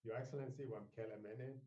Your Excellency Wamkele.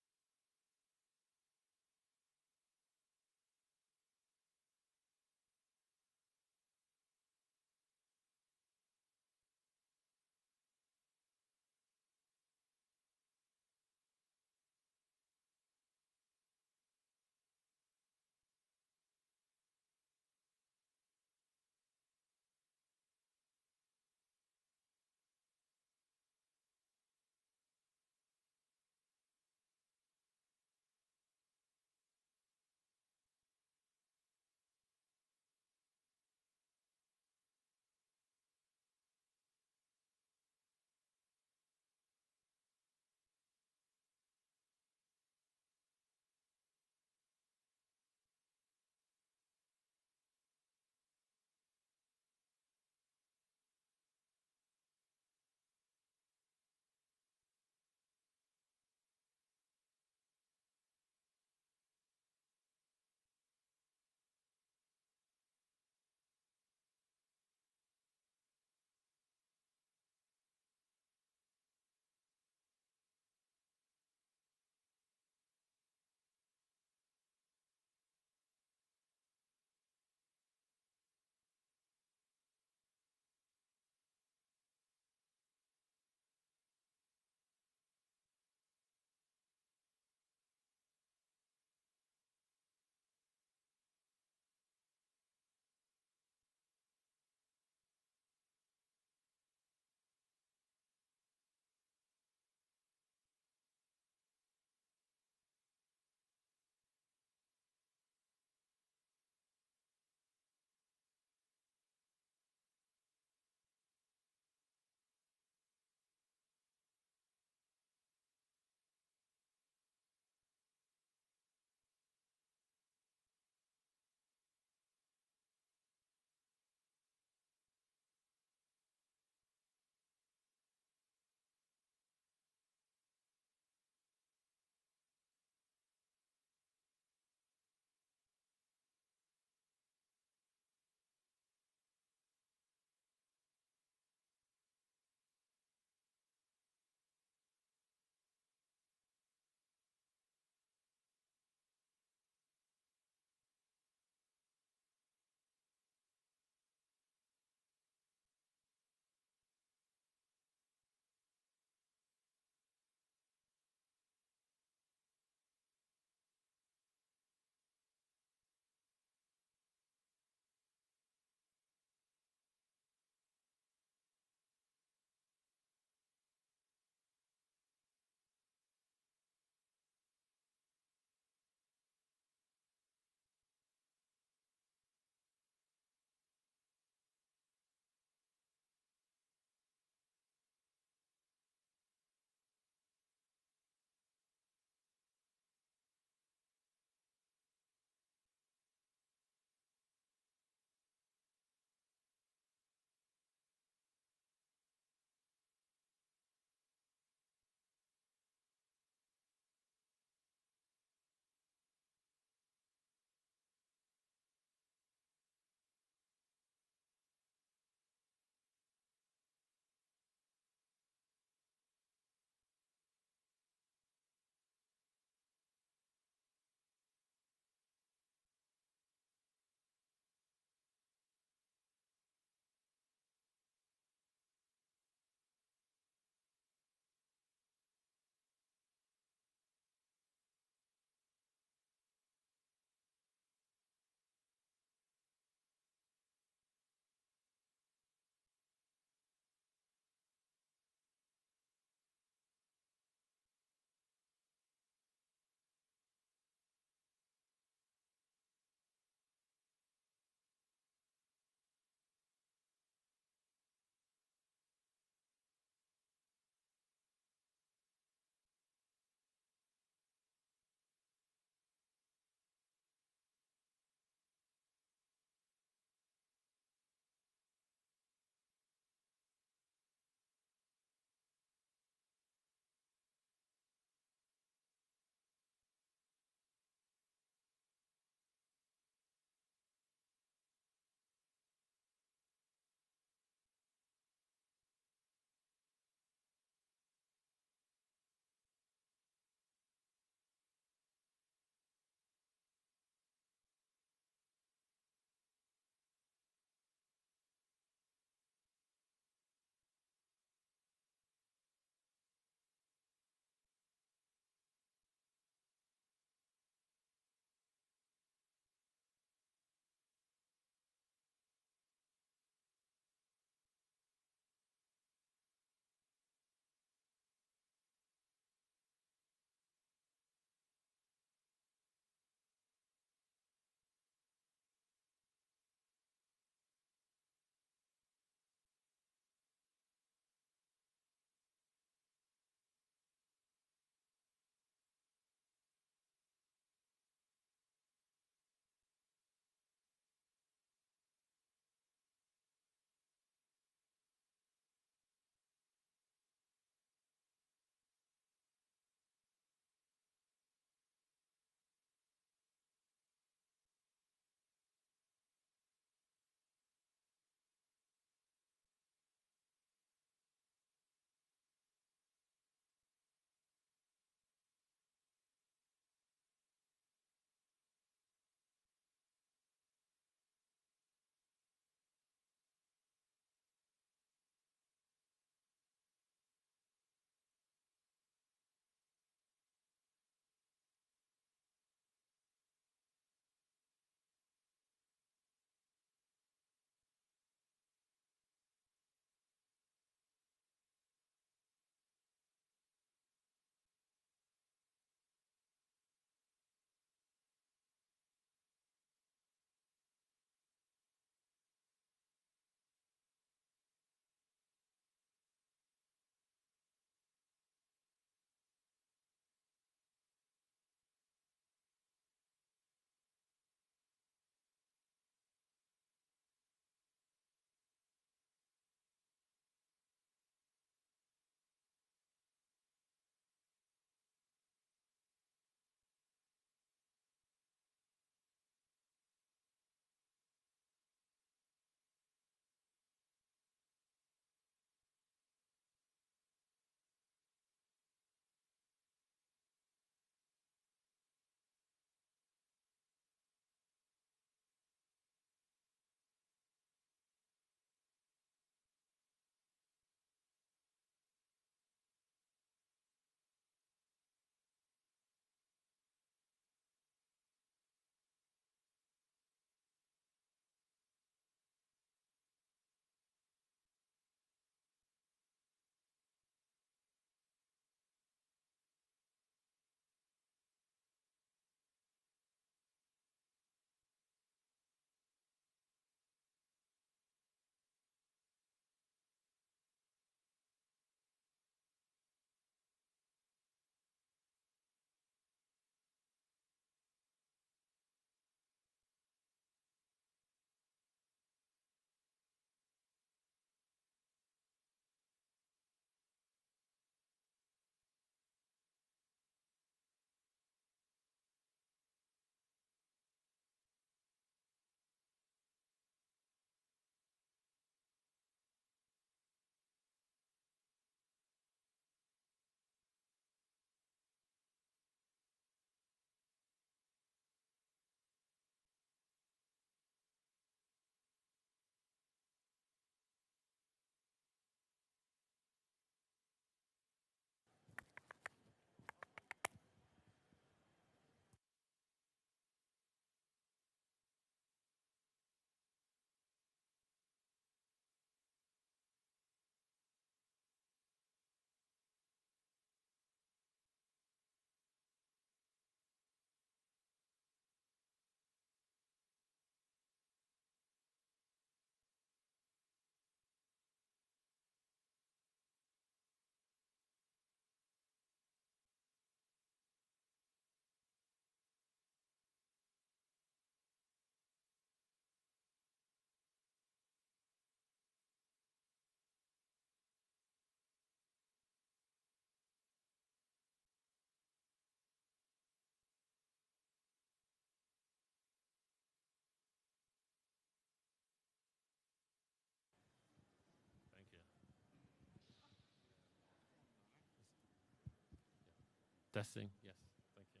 Testing. Yes. Thank you.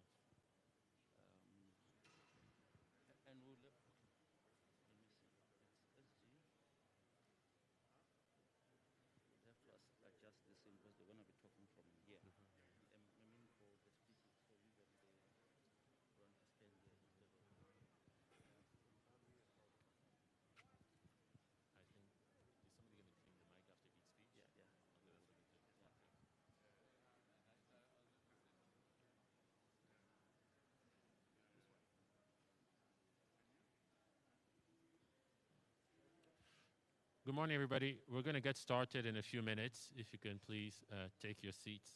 And we'll let me see. It's SG. We'll have to adjust this in because they're going to be talking from here. I mean, for the speakers, so usually they want to stand there instead of. I think is somebody going to clean the mic after each speech? Yeah, yeah. Okay, that's what they do. Yeah. Okay. Good morning, everybody. We're going to get started in a few minutes. If you can please take your seats.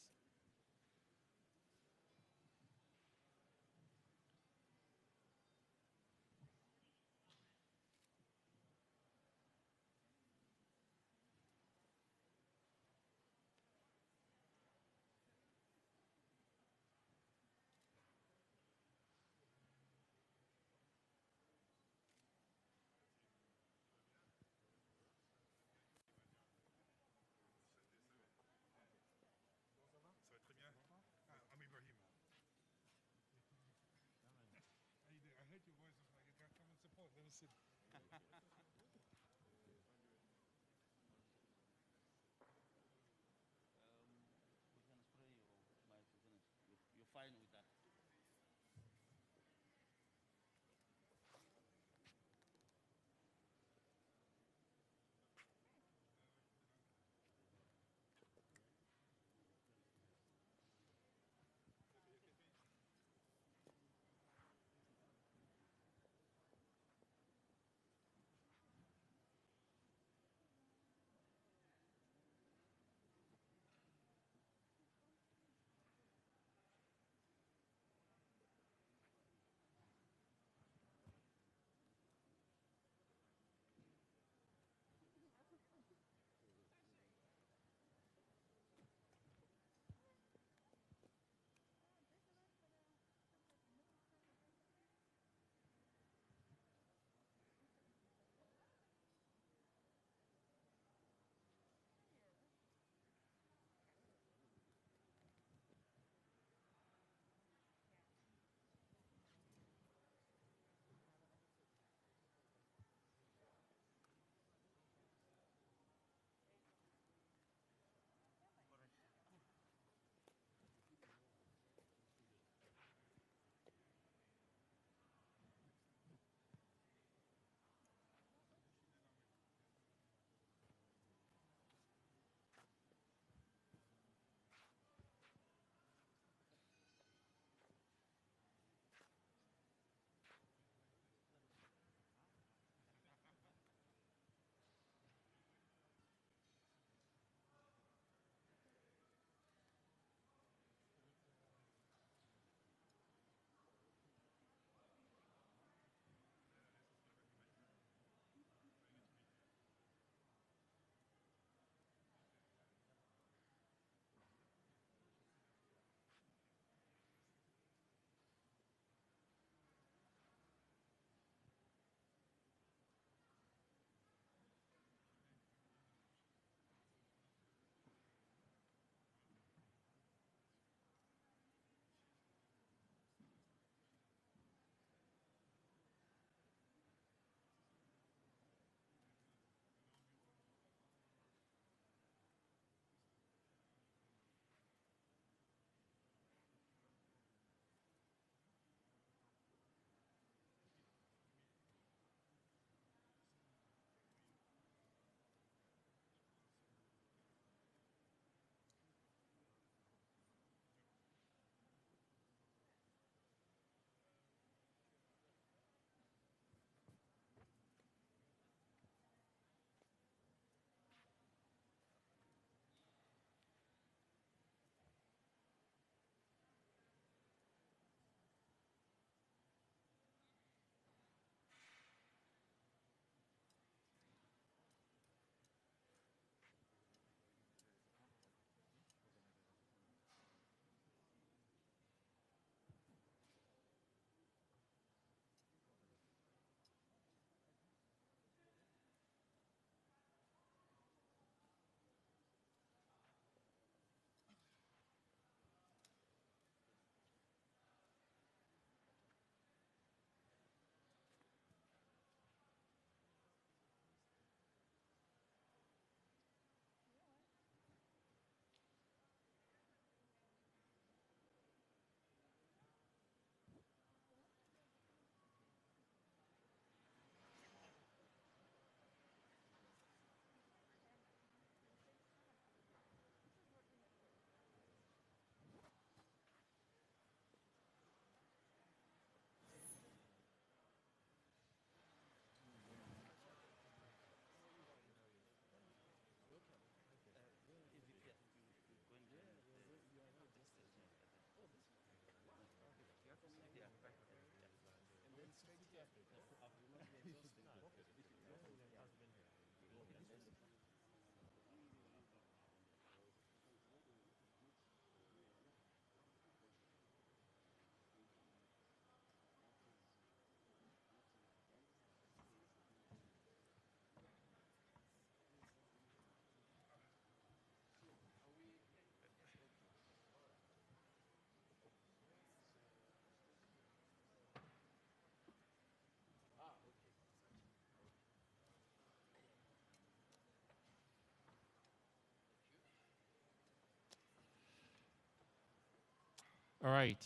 All right.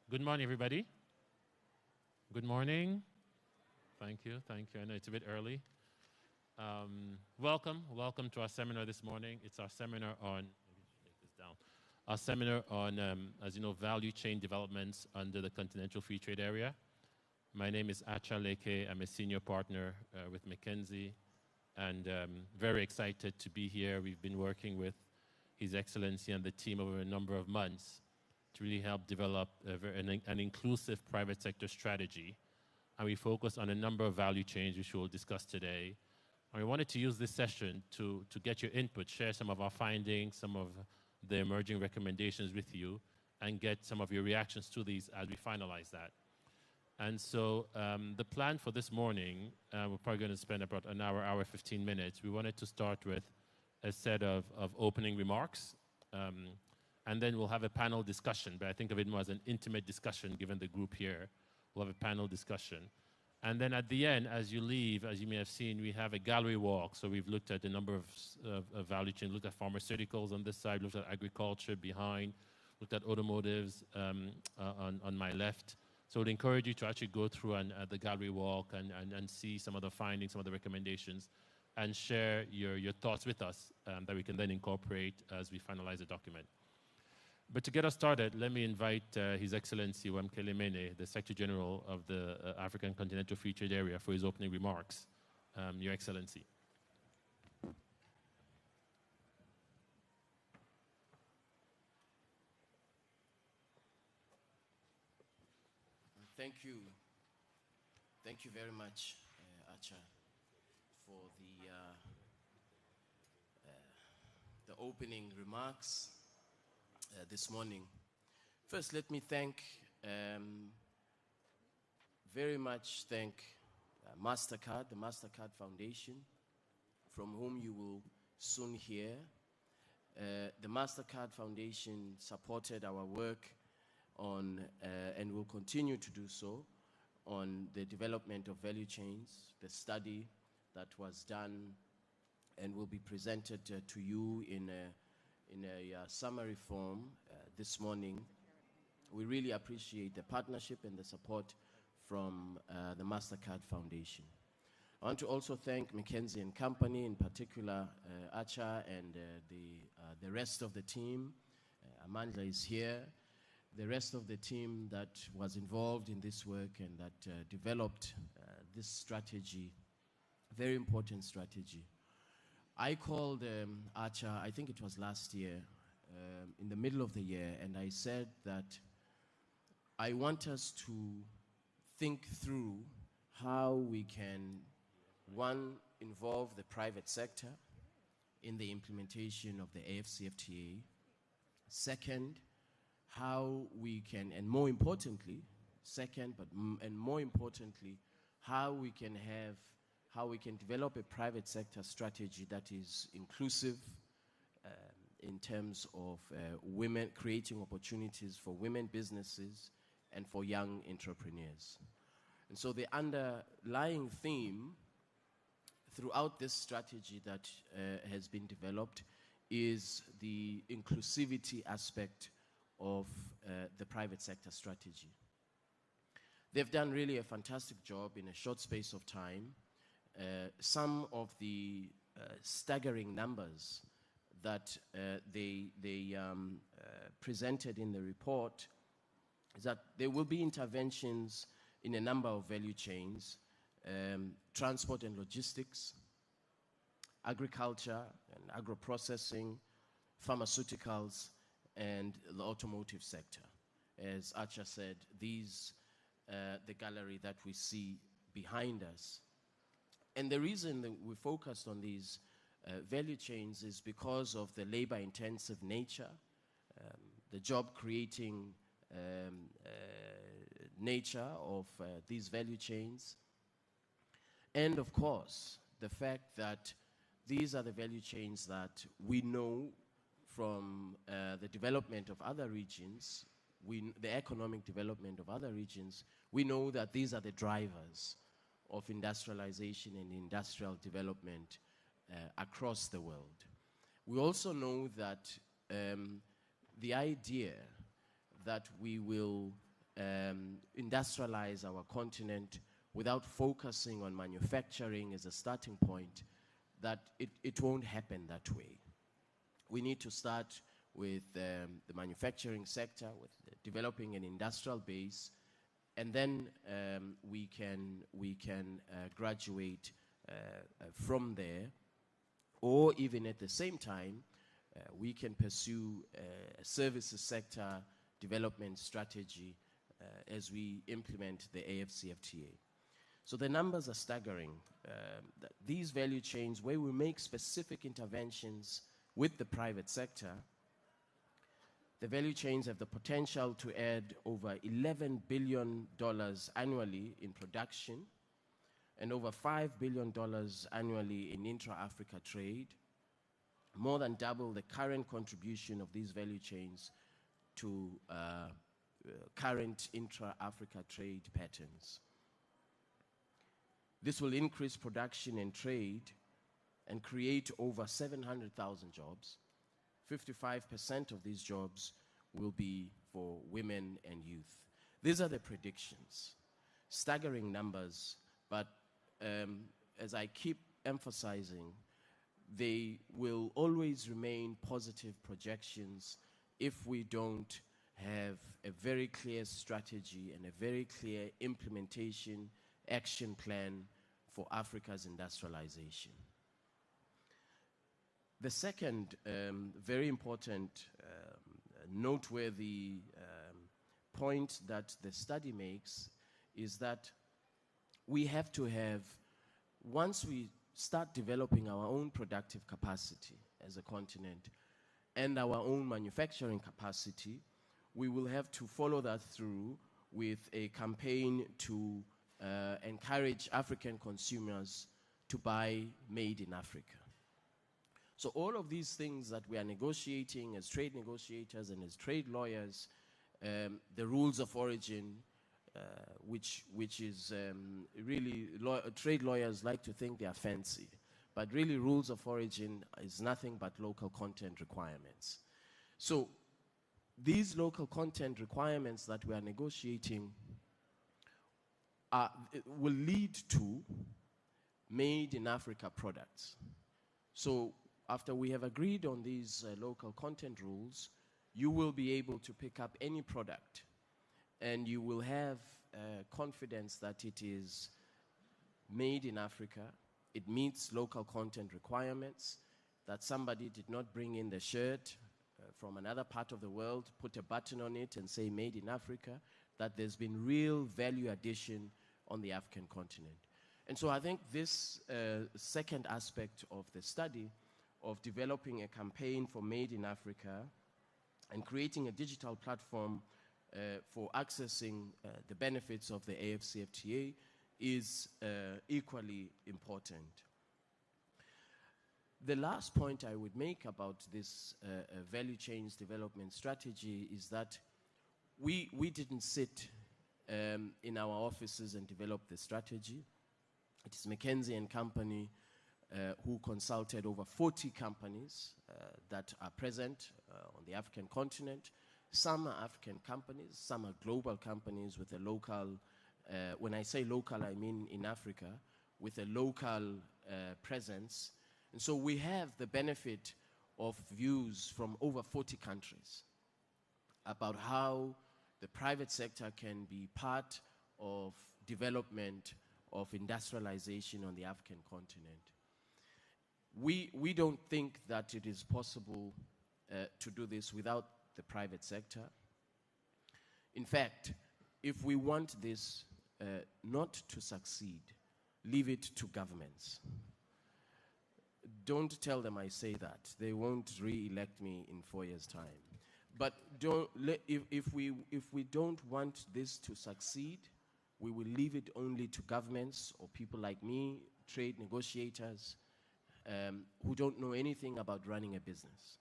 Good morning, everybody. Good morning. Thank you. Thank you. I know it's a bit early. Welcome to our seminar this morning. It's our seminar on, let me take this down. Our seminar on, as you know, value chain developments under the Continental Free Trade Area. My name is Acha Leke. I'm a senior partner with McKinsey, and very excited to be here. We've been working with His Excellency and the team over a number of months to really help develop an inclusive private sector strategy. And we focus on a number of value chains, which we'll discuss today. And we wanted to use this session to get your input, share some of our findings, some of the emerging recommendations with you, and get some of your reactions to these as we finalize that. And so the plan for this morning, we're probably going to spend about an hour, 15 minutes. We wanted to start with a set of opening remarks, and then we'll have a panel discussion, but I think of it more as an intimate discussion given the group here. We'll have a panel discussion. And then at the end, as you leave, as you may have seen, we have a gallery walk. So we've looked at a number of value chains, looked at pharmaceuticals on this side, looked at agriculture behind, looked at automotives on my left. So I'd encourage you to actually go through the gallery walk and see some of the findings, some of the recommendations, and share your thoughts with us that we can then incorporate as we finalize the document. But to get us started, let me invite His Excellency Wamkele Mene, the Secretary General of the African Continental Free Trade Area, for his opening remarks. Your Excellency. Thank you. Thank you very much, Acha, for the opening remarks this morning. First, let me very much thank MasterCard, the MasterCard Foundation, from whom you will soon hear. The MasterCard Foundation supported our work on, and will continue to do so, on the development of value chains, the study that was done and will be presented to you in a summary form this morning. We really appreciate the partnership and the support from the MasterCard Foundation. I want to also thank McKinsey & Company, in particular Acha and the rest of the team. Amanda is here. The rest of the team that was involved in this work and that developed this strategy, very important strategy. I called Acha, I think it was last year, in the middle of the year, and I said that I want us to think through how we can, one, involve the private sector in the implementation of the AfCFTA. Second, how we can, and more importantly, how we can develop a private sector strategy that is inclusive in terms of women, creating opportunities for women businesses and for young entrepreneurs. And so the underlying theme throughout this strategy that has been developed is the inclusivity aspect of the private sector strategy. They've done really a fantastic job in a short space of time. Some of the staggering numbers that they presented in the report is that there will be interventions in a number of value chains, transport and logistics, agriculture and agro-processing, pharmaceuticals, and the automotive sector. As Acha said, these, the gallery that we see behind us. And the reason that we focused on these value chains is because of the labor-intensive nature, the job-creating nature of these value chains, and of course, the fact that these are the value chains that we know from the development of other regions, the economic development of other regions, we know that these are the drivers of industrialization and industrial development across the world. We also know that the idea that we will industrialize our continent without focusing on manufacturing as a starting point, that it won't happen that way. We need to start with the manufacturing sector, with developing an industrial base, and then we can graduate from there, or even at the same time, we can pursue a services sector development strategy as we implement the AfCFTA. So the numbers are staggering. These value chains, where we make specific interventions with the private sector, the value chains have the potential to add over $11 billion annually in production and over $5 billion annually in intra-Africa trade, more than double the current contribution of these value chains to current intra-Africa trade patterns. This will increase production and trade and create over 700,000 jobs. 55% of these jobs will be for women and youth. These are the predictions. Staggering numbers, but as I keep emphasizing, they will always remain positive projections if we don't have a very clear strategy and a very clear implementation action plan for Africa's industrialization. The second very important, noteworthy point that the study makes is that we have to have, once we start developing our own productive capacity as a continent and our own manufacturing capacity, we will have to follow that through with a campaign to encourage African consumers to buy made in Africa. So all of these things that we are negotiating as trade negotiators and as trade lawyers, the rules of origin, which is really, trade lawyers like to think they are fancy, but really rules of origin is nothing but local content requirements. So these local content requirements that we are negotiating will lead to made in Africa products. So after we have agreed on these local content rules, you will be able to pick up any product and you will have confidence that it is made in Africa, it meets local content requirements, that somebody did not bring in the shirt from another part of the world, put a button on it and say made in Africa, that there's been real value addition on the African continent. And so I think this second aspect of the study of developing a campaign for Made in Africa and creating a digital platform for accessing the benefits of the AfCFTA is equally important. The last point I would make about this value chains development strategy is that we didn't sit in our offices and develop the strategy. It is McKinsey & Company who consulted over 40 companies that are present on the African continent. Some are African companies, some are global companies with a local, when I say local, I mean in Africa, with a local presence. And so we have the benefit of views from over 40 countries about how the private sector can be part of development of industrialization on the African continent. We don't think that it is possible to do this without the private sector. In fact, if we want this not to succeed, leave it to governments. Don't tell them I say that. They won't re-elect me in 4 years' time. But if we don't want this to succeed, we will leave it only to governments or people like me, trade negotiators, who don't know anything about running a business.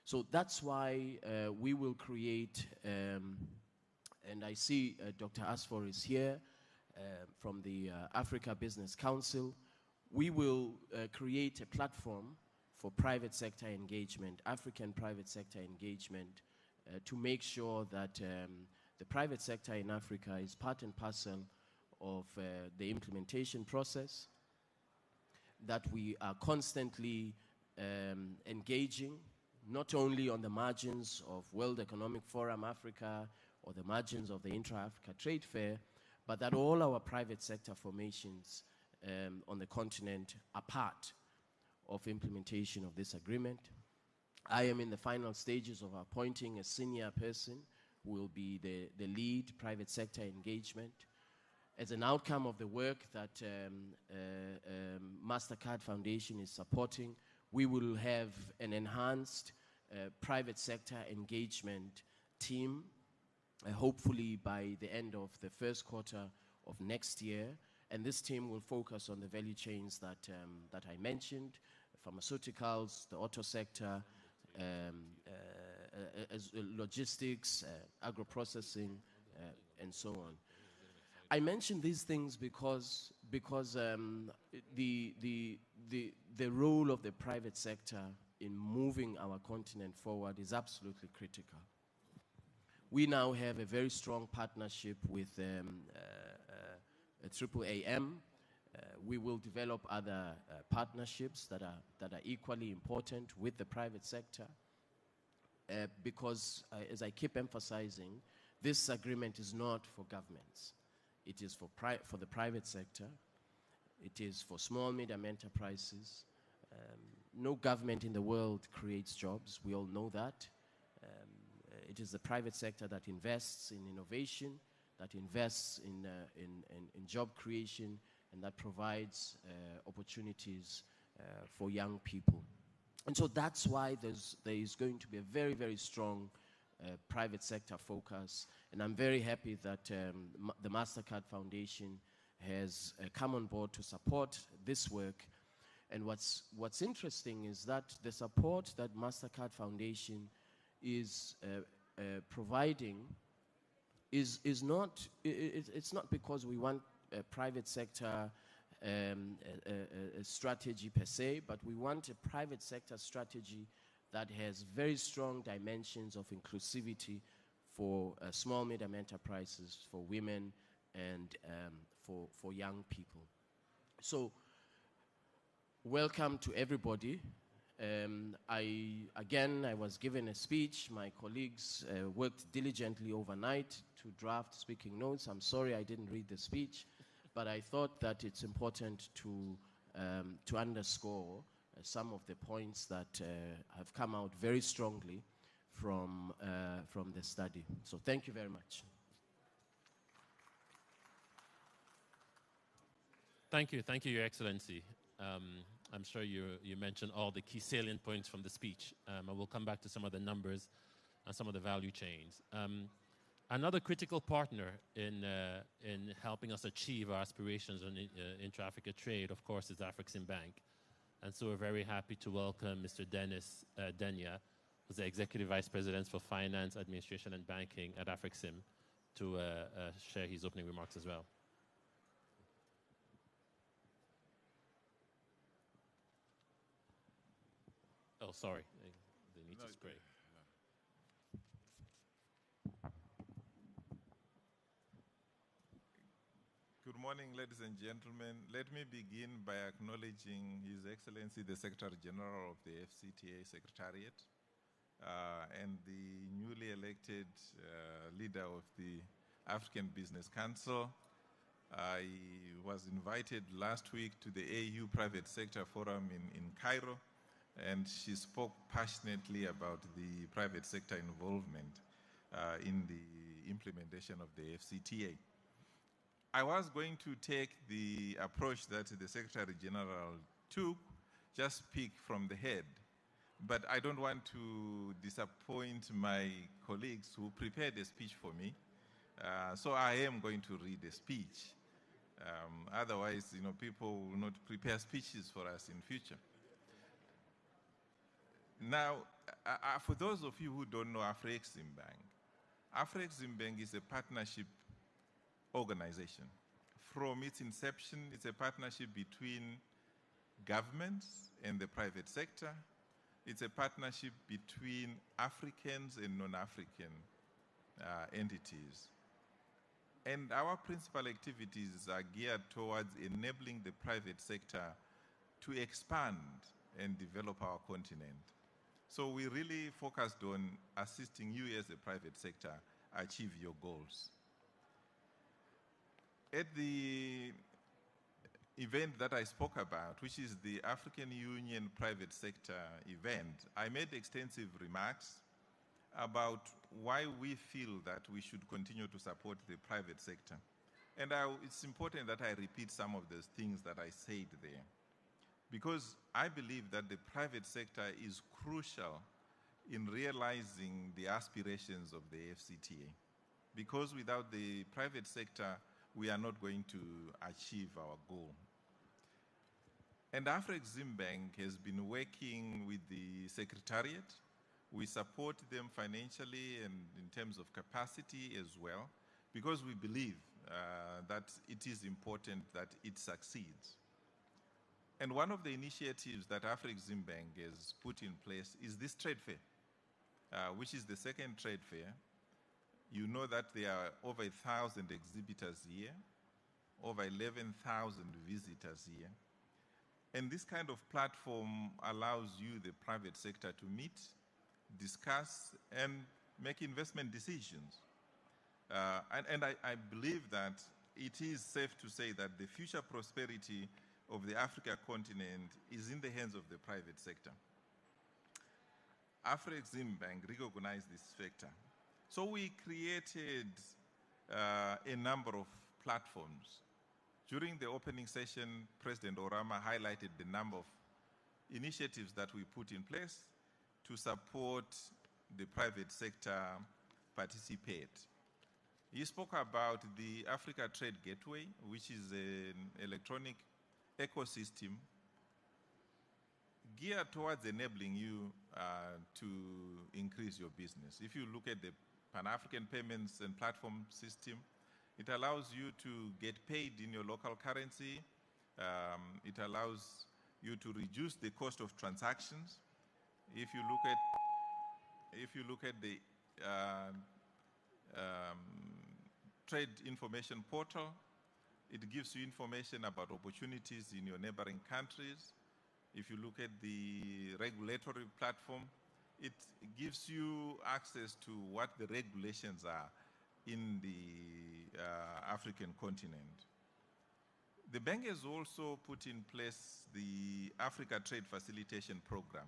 So that's why we will create, and I see Dr. Asfor is here from the Africa Business Council. We will create a platform for private sector engagement, African private sector engagement to make sure that the private sector in Africa is part and parcel of the implementation process, that we are constantly engaging, not only on the margins of World Economic Forum Africa or the margins of the Intra-Africa Trade Fair, but that all our private sector formations on the continent are part of implementation of this agreement. I am in the final stages of appointing a senior person who will be the lead private sector engagement. As an outcome of the work that MasterCard Foundation is supporting, we will have an enhanced private sector engagement team, hopefully by the end of the first quarter of next year. And this team will focus on the value chains that I mentioned, pharmaceuticals, the auto sector, logistics, agro-processing, and so on. I mention these things because the role of the private sector in moving our continent forward is absolutely critical. We now have a very strong partnership with AAAM. We will develop other partnerships that are equally important with the private sector because, as I keep emphasizing, this agreement is not for governments. It is for the private sector. It is for small, medium enterprises. No government in the world creates jobs. We all know that. It is the private sector that invests in innovation, that invests in job creation, and that provides opportunities for young people. And so that's why there is going to be a very, very strong private sector focus. And I'm very happy that the MasterCard Foundation has come on board to support this work. And what's interesting is that the support that MasterCard Foundation is providing is not, it's not because we want a private sector a strategy per se, but we want a private sector strategy that has very strong dimensions of inclusivity for small, medium enterprises, for women, and for young people. So, welcome to everybody. I was given a speech. My colleagues worked diligently overnight to draft speaking notes. I'm sorry I didn't read the speech, but I thought that it's important to underscore some of the points that have come out very strongly from the study. So thank you very much. Thank you, Your Excellency. I'm sure you mentioned all the key salient points from the speech. And we'll come back to some of the numbers and some of the value chains. Another critical partner in helping us achieve our aspirations in intra-Africa trade, of course, is AfCFTA. And so we're very happy to welcome Mr. Dennis Denya, who's the Executive Vice President for Finance, Administration, and Banking at AfCFTA, to share his opening remarks as well. Oh, sorry. They need to spray. Good morning, ladies and gentlemen. Let me begin by acknowledging His Excellency, the Secretary General of the AfCFTA Secretariat, and the newly elected leader of the African Business Council. I was invited last week to the AU Private Sector Forum in Cairo, and she spoke passionately about the private sector involvement in the implementation of the AfCFTA. I was going to take the approach that the Secretary General took, just speak from the head. But I don't want to disappoint my colleagues who prepared a speech for me. So I am going to read a speech. Otherwise, people will not prepare speeches for us in future. Now, for those of you who don't know AfCFTA, AfCFTA is a partnership organization. From its inception, it's a partnership between governments and the private sector, It's a partnership between Africans and non-African entities. And our principal activities are geared towards enabling the private sector to expand and develop our continent. So we really focused on assisting you as a private sector achieve your goals. At the event that I spoke about, which is the African Union Private Sector event, I made extensive remarks about why we feel that we should continue to support the private sector. And it's important that I repeat some of those things that I said there, because I believe that the private sector is crucial in realizing the aspirations of the AfCFTA. Because without the private sector, we are not going to achieve our goal. And AfCFTA has been working with the Secretariat. We support them financially and in terms of capacity as well, because we believe that it is important that it succeeds. And one of the initiatives that AfCFTA has put in place is this trade fair, which is the second trade fair. You know that there are over 1,000 exhibitors here, over 11,000 visitors here. And this kind of platform allows you, the private sector, to meet, discuss, and make investment decisions. And I believe that it is safe to say that the future prosperity of the Africa continent is in the hands of the private sector. AfCFTA recognized this factor. So we created a number of platforms. During the opening session, President Orama highlighted the number of initiatives that we put in place to support the private sector participate. He spoke about the Africa Trade Gateway, which is an electronic ecosystem geared towards enabling you to increase your business. If you look at the Pan-African Payments and Platform System, it allows you to get paid in your local currency. It allows you to reduce the cost of transactions. If you look at the Trade Information Portal, it gives you information about opportunities in your neighboring countries. If you look at the regulatory platform, it gives you access to what the regulations are in the African continent. The bank has also put in place the Africa Trade Facilitation Program.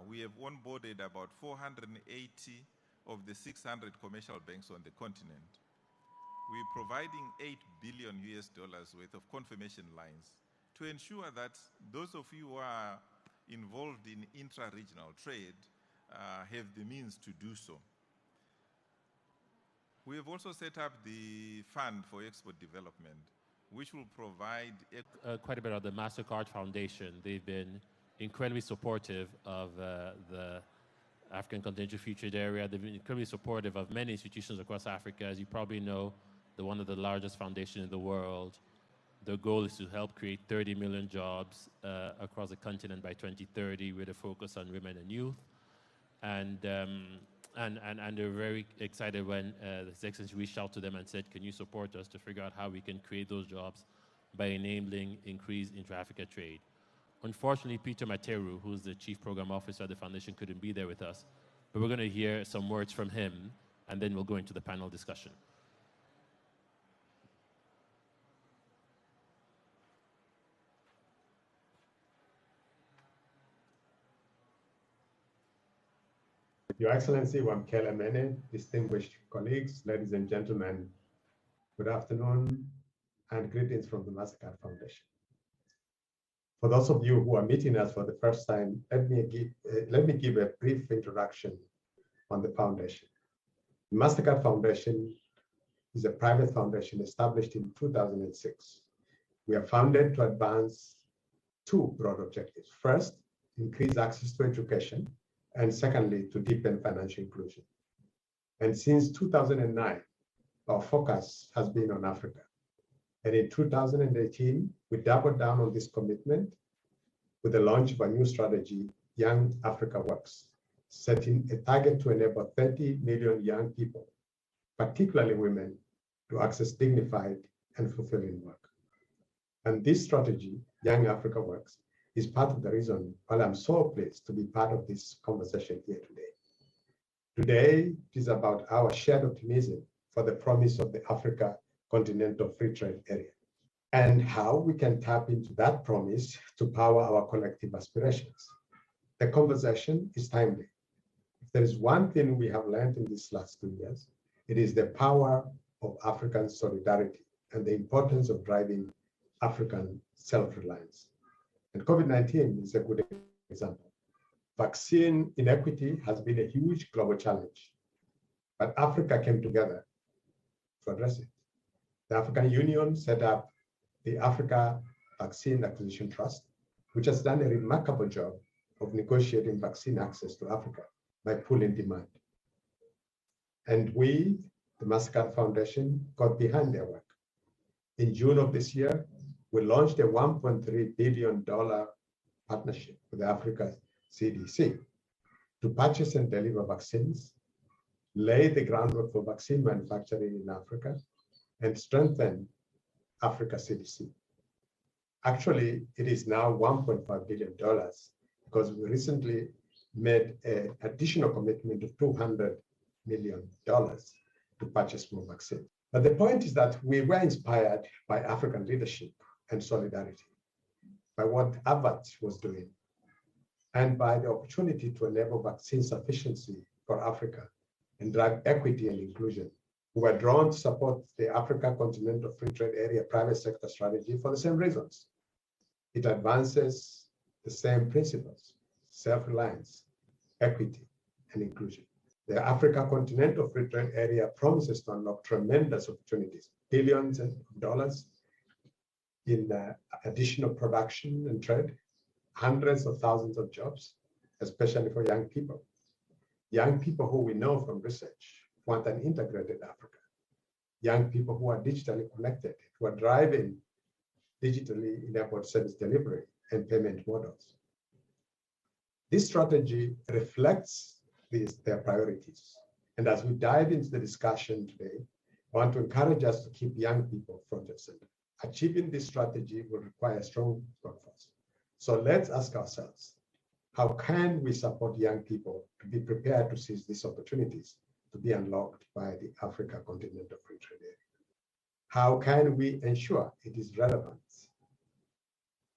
We have onboarded about 480 of the 600 commercial banks on the continent. We're providing $8 billion worth of confirmation lines to ensure that those of you who are involved in intra-regional trade have the means to do so. We have also set up the Fund for Export Development, which will provide quite a bit of the MasterCard Foundation. They've been incredibly supportive of the African Continental Free Trade Area. They've been incredibly supportive of many institutions across Africa. As you probably know, they're one of the largest foundations in the world. Their goal is to help create 30 million jobs across the continent by 2030 with a focus on women and youth. And they're very excited when His Excellency reached out to them and said, can you support us to figure out how we can create those jobs by enabling increased intra-Africa trade. Unfortunately, Peter Materu, who's the Chief Program Officer at the Foundation, couldn't be there with us, but we're going to hear some words from him, and then we'll go into the panel discussion. Your Excellency Wamkele Mene, distinguished colleagues, ladies and gentlemen, good afternoon and greetings from the MasterCard Foundation. For those of you who are meeting us for the first time, let me give a brief introduction on the foundation. The MasterCard Foundation is a private foundation established in 2006. We are founded to advance two broad objectives. First, increase access to education, and secondly, to deepen financial inclusion. And since 2009, our focus has been on Africa. And in 2018, we doubled down on this commitment with the launch of a new strategy, Young Africa Works, setting a target to enable 30 million young people, particularly women, to access dignified and fulfilling work. And this strategy, Young Africa Works, is part of the reason why I'm so pleased to be part of this conversation here today. Today, it is about our shared optimism for the promise of the Africa Continental Free Trade Area and how we can tap into that promise to power our collective aspirations. The conversation is timely. If there is one thing we have learned in these last 2 years, it is the power of African solidarity and the importance of driving African self-reliance. And COVID-19 is a good example. Vaccine inequity has been a huge global challenge, but Africa came together to address it. The African Union set up the Africa Vaccine Acquisition Trust, which has done a remarkable job of negotiating vaccine access to Africa by pooling demand. And we, the MasterCard Foundation, got behind their work. In June of this year, we launched a $1.3 billion partnership with the Africa CDC to purchase and deliver vaccines, lay the groundwork for vaccine manufacturing in Africa, and strengthen Africa CDC. Actually, it is now $1.5 billion because we recently made an additional commitment of $200 million to purchase more vaccine. But the point is that we were inspired by African leadership and solidarity, by what AVAT was doing, and by the opportunity to enable vaccine sufficiency for Africa and drive equity and inclusion. We were drawn to support the Africa Continental Free Trade Area private sector strategy for the same reasons. It advances the same principles: self-reliance, equity, and inclusion. The Africa Continental Free Trade Area promises to unlock tremendous opportunities, billions of dollars in additional production and trade, hundreds of thousands of jobs, especially for young people. Young people who we know from research want an integrated Africa. Young people who are digitally connected, who are driving digitally enabled service delivery and payment models. This strategy reflects their priorities. And as we dive into the discussion today, I want to encourage us to keep young people front and center. Achieving this strategy will require a strong workforce. So let's ask ourselves, how can we support young people to be prepared to seize these opportunities to be unlocked by the Africa Continental Free Trade Area? How can we ensure it is relevant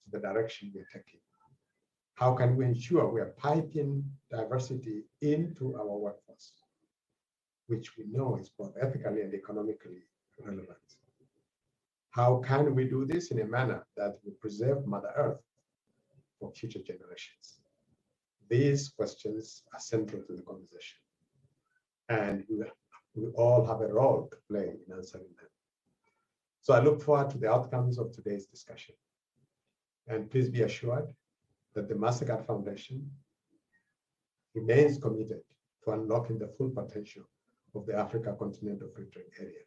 to the direction we're taking? How can we ensure we are piping diversity into our workforce, which we know is both ethically and economically relevant? How can we do this in a manner that will preserve Mother Earth for future generations? These questions are central to the conversation, and we all have a role to play in answering them. So I look forward to the outcomes of today's discussion. And please be assured that the MasterCard Foundation remains committed to unlocking the full potential of the Africa Continental Free Trade Area,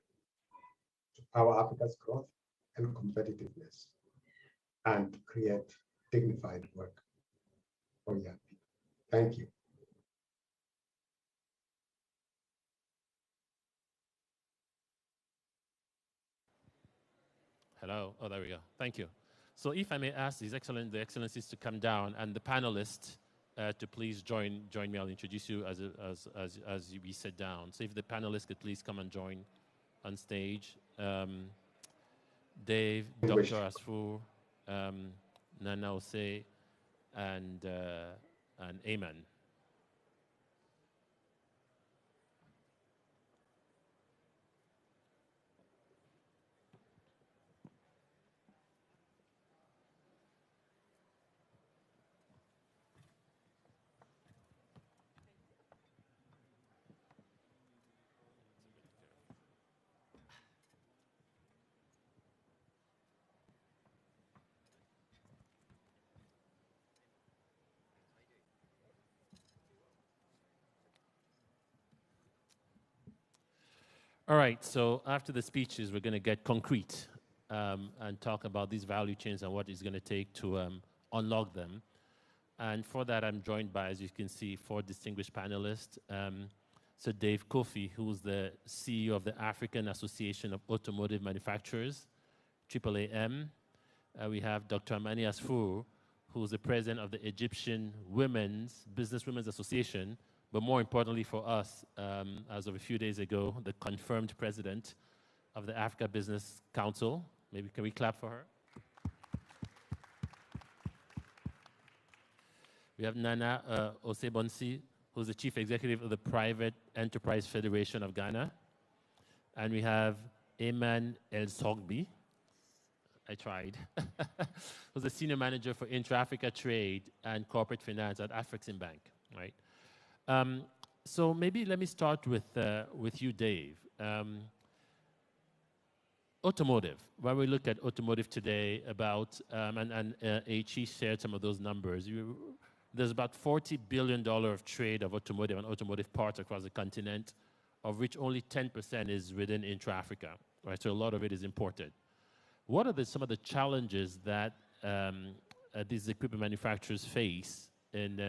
to power Africa's growth and competitiveness, and to create dignified work for young people. Thank you. Hello. Oh, there we go. Thank you. So if I may ask the Excellencies to come down, and the panelists to please join me. I'll introduce you as we sit down. So if the panelists could please come and join on stage. Dave, Dr. Asfu, Nana Ose, and Ayman. All right, so after the speeches, we're going to get concrete and talk about these value chains and what it's going to take to unlock them. And for that, I'm joined by, as you can see, 4 distinguished panelists. So Dave Kofi, who's the CEO of the African Association of Automotive Manufacturers, AAAM. We have Dr. Amani Asfour, who's the president of the Egyptian Business Women's Association, but more importantly for us, as of a few days ago, the confirmed president of the Africa Business Council. Maybe can we clap for her? We have Nana Osebonsi, who's the chief executive of the Private Enterprise Federation of Ghana. And we have Ayman El Sogbi, I tried, who's the senior manager for intra-Africa trade and corporate finance at Afreximbank, right? So maybe let me start with you, Dave. Automotive, when we look at automotive today, and H.E. shared some of those numbers, there's about $40 billion of trade of automotive and automotive parts across the continent, of which only 10% is within intra-Africa, right? So a lot of it is imported. What are some of the challenges that these equipment manufacturers face in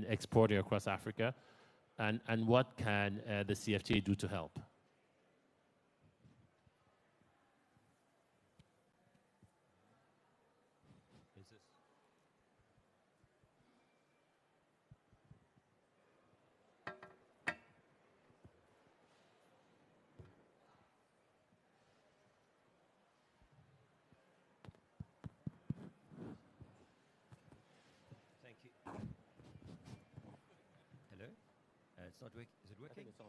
exporting across Africa, and what can the CFTA do to help? It's not working. Is it working? I think it's on.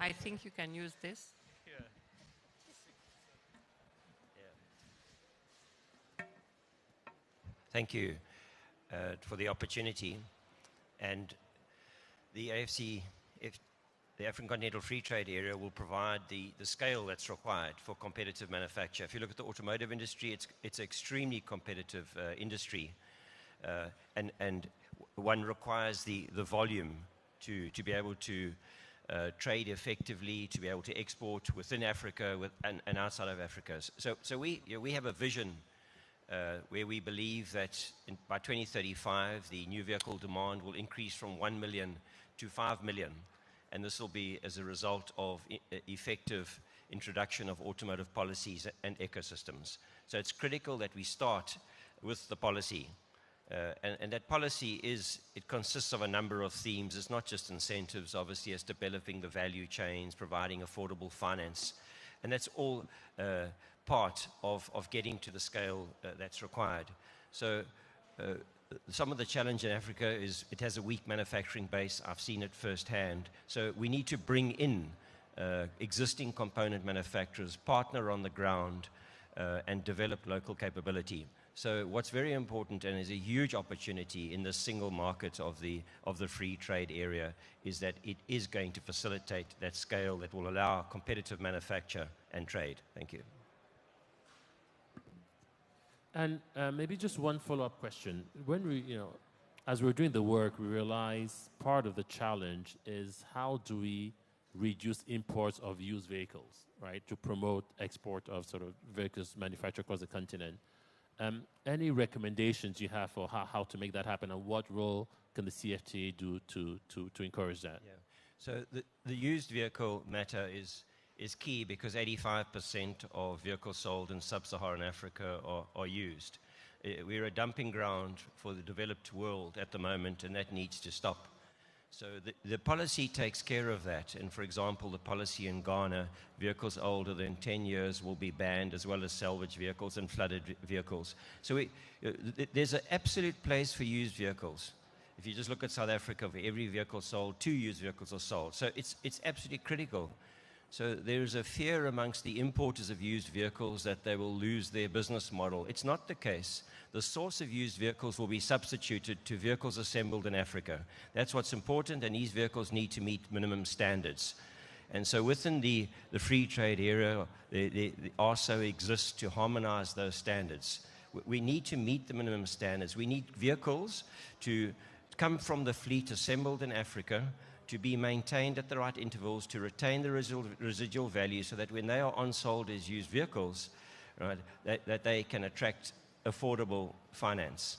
I think you can use this. Thank you for the opportunity. And the the African Continental Free Trade Area will provide the scale that's required for competitive manufacture. If you look at the automotive industry, it's an extremely competitive industry, and one requires the volume to be able to trade effectively, to be able to export within Africa and outside of Africa. So we have a vision where we believe that by 2035, the new vehicle demand will increase from 1 million to 5 million. And this will be as a result of effective introduction of automotive policies and ecosystems. So it's critical that we start with the policy. And that policy consists of a number of themes. It's not just incentives, obviously, it's developing the value chains, providing affordable finance. And that's all part of getting to the scale that's required. So some of the challenge in Africa is it has a weak manufacturing base. I've seen it firsthand. So we need to bring in existing component manufacturers, partner on the ground, and develop local capability. So what's very important, and is a huge opportunity in the single market of the free trade area, is that it is going to facilitate that scale that will allow competitive manufacture and trade. Thank you. And maybe just one follow-up question. When as we're doing the work, we realize part of the challenge is how do we reduce imports of used vehicles, right, to promote export of sort of vehicles manufactured across the continent. Any recommendations you have for how to make that happen, and what role can the CFTA do to encourage that? Yeah. So the used vehicle matter is key because 85% of vehicles sold in sub-Saharan Africa are used. We're a dumping ground for the developed world at the moment, and that needs to stop. So the policy takes care of that. And for example, the policy in Ghana, vehicles older than 10 years will be banned, as well as salvage vehicles and flooded vehicles. So there's an absolute place for used vehicles. If you just look at South Africa, for every vehicle sold, 2 used vehicles are sold. So it's absolutely critical. So there is a fear amongst the importers of used vehicles that they will lose their business model. It's not the case. The source of used vehicles will be substituted to vehicles assembled in Africa. That's what's important, and these vehicles need to meet minimum standards. And so within the free trade area, the ARSO exists to harmonize those standards, We need to meet the minimum standards. We need vehicles to come from the fleet assembled in Africa, to be maintained at the right intervals, to retain the residual value so that when they are on-sold as used vehicles, right, that they can attract affordable finance.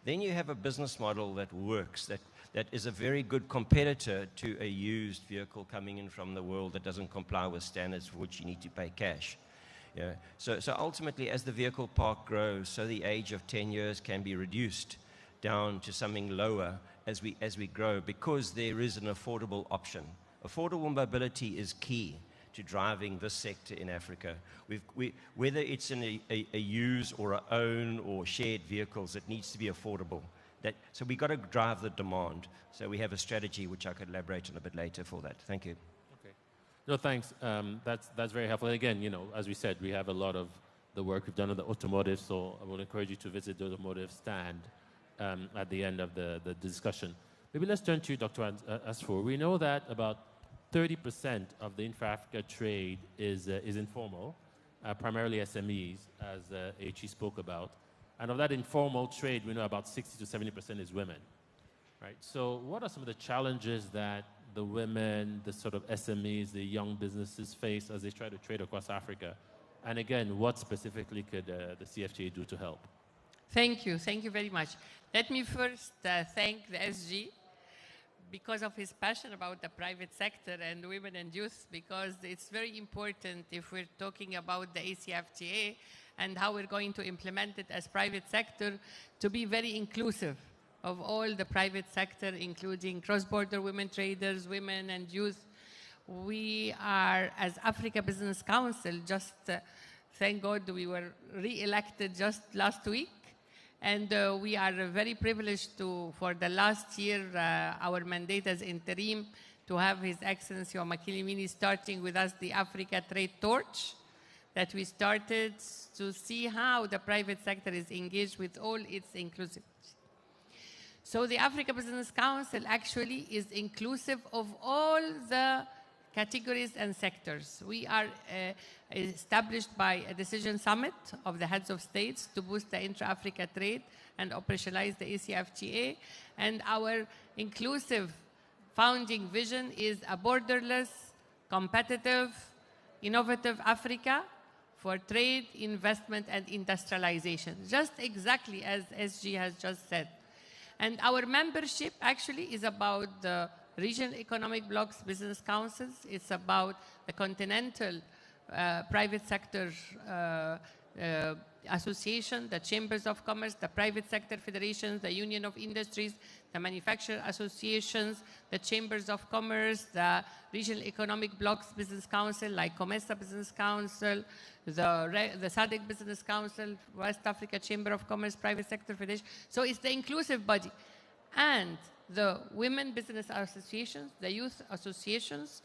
Then you have a business model that works, that is a very good competitor to a used vehicle coming in from the world that doesn't comply with standards for which you need to pay cash. Yeah. So ultimately, as the vehicle park grows, so the age of 10 years can be reduced down to something lower as we grow, because there is an affordable option. Affordable mobility is key to driving this sector in Africa. Whether it's in a use or a own or shared vehicles, it needs to be affordable. So we've got to drive the demand. So we have a strategy which I could elaborate on a bit later for that. Thank you. Okay. No, thanks. That's very helpful. And again, as we said, we have a lot of the work we've done on the automotive, so I will encourage you to visit the automotive stand at the end of the discussion. Maybe let's turn to you, Dr. Asfour. We know that about 30% of the intra-Africa trade is informal, primarily SMEs, as H.E. spoke about. And of that informal trade, we know about 60 to 70% is women, right? So what are some of the challenges that the women, the sort of SMEs, the young businesses face as they try to trade across Africa? And again, what specifically could the CFTA do to help? Thank you. Thank you very much. Let me first thank the SG because of his passion about the private sector and women and youth, because it's very important if we're talking about the AfCFTA and how we're going to implement it as private sector, to be very inclusive of all the private sector, including cross-border women traders, women and youth. We are, as Africa Business Council, just thank God we were re-elected just last week. And we are very privileged for the last year, our mandate as interim, to have His Excellency Omakilimini starting with us the Africa Trade Torch that we started to see how the private sector is engaged with all its inclusivity. So the Africa Business Council actually is inclusive of all the categories and sectors. We are established by a decision summit of the heads of states to boost the intra-Africa trade and operationalize the AfCFTA. And our inclusive founding vision is a borderless, competitive, innovative Africa for trade, investment, and industrialization, just exactly as SG has just said. And our membership actually is about the regional economic blocks business councils. It's about the continental private sector association, the chambers of commerce, the private sector federations, the union of industries, the manufacturer associations, the chambers of commerce, the regional economic blocks business council like COMESA Business Council, the SADC Business Council, West Africa Chamber of Commerce, private sector federation. So it's the inclusive body. And the women business associations, the youth associations,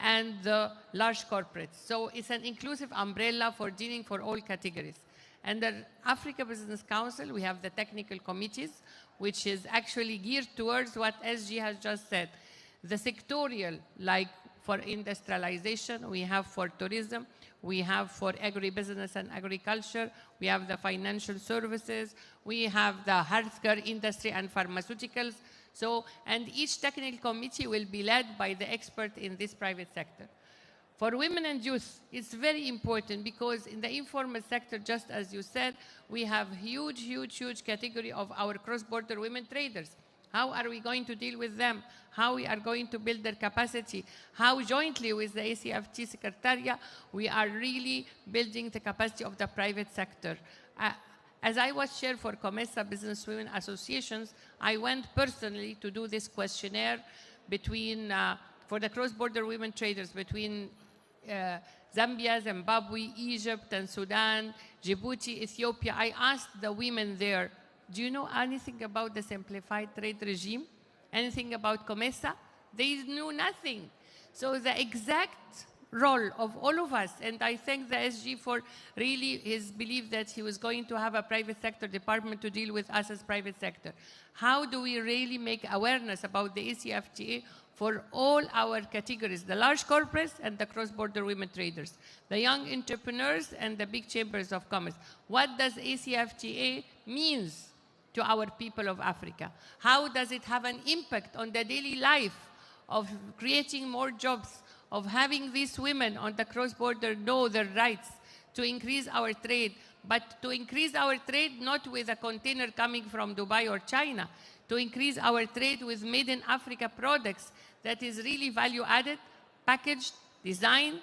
and the large corporates. So it's an inclusive umbrella for dealing for all categories. And the Africa Business Council, we have the technical committees, which is actually geared towards what SG has just said. The sectorial, like for industrialization, we have for tourism, we have for agribusiness and agriculture, we have the financial services, we have the healthcare industry and pharmaceuticals. So, and each technical committee will be led by the expert in this private sector. For women and youth, it's very important because in the informal sector, just as you said, we have huge category of our cross-border women traders. How are we going to deal with them? How we are going to build their capacity? How jointly with the AfCFTA Secretariat, we are really building the capacity of the private sector. As I was chair for COMESA Business Women Associations, I went personally to do this questionnaire between, for the cross-border women traders between Zambia, Zimbabwe, Egypt, and Sudan, Djibouti, Ethiopia. I asked the women there, do you know anything about the simplified trade regime? Anything about COMESA? They knew nothing. So the exact role of all of us. And I thank the SG for really his belief that he was going to have a private sector department to deal with us as private sector. How do we really make awareness about the ACFTA for all our categories, the large corporates and the cross-border women traders, the young entrepreneurs and the big chambers of commerce? What does ACFTA means to our people of Africa? How does it have an impact on the daily life of creating more jobs, of having these women on the cross-border know their rights, to increase our trade, but to increase our trade not with a container coming from Dubai or China, to increase our trade with made in Africa products that is really value added, packaged, designed,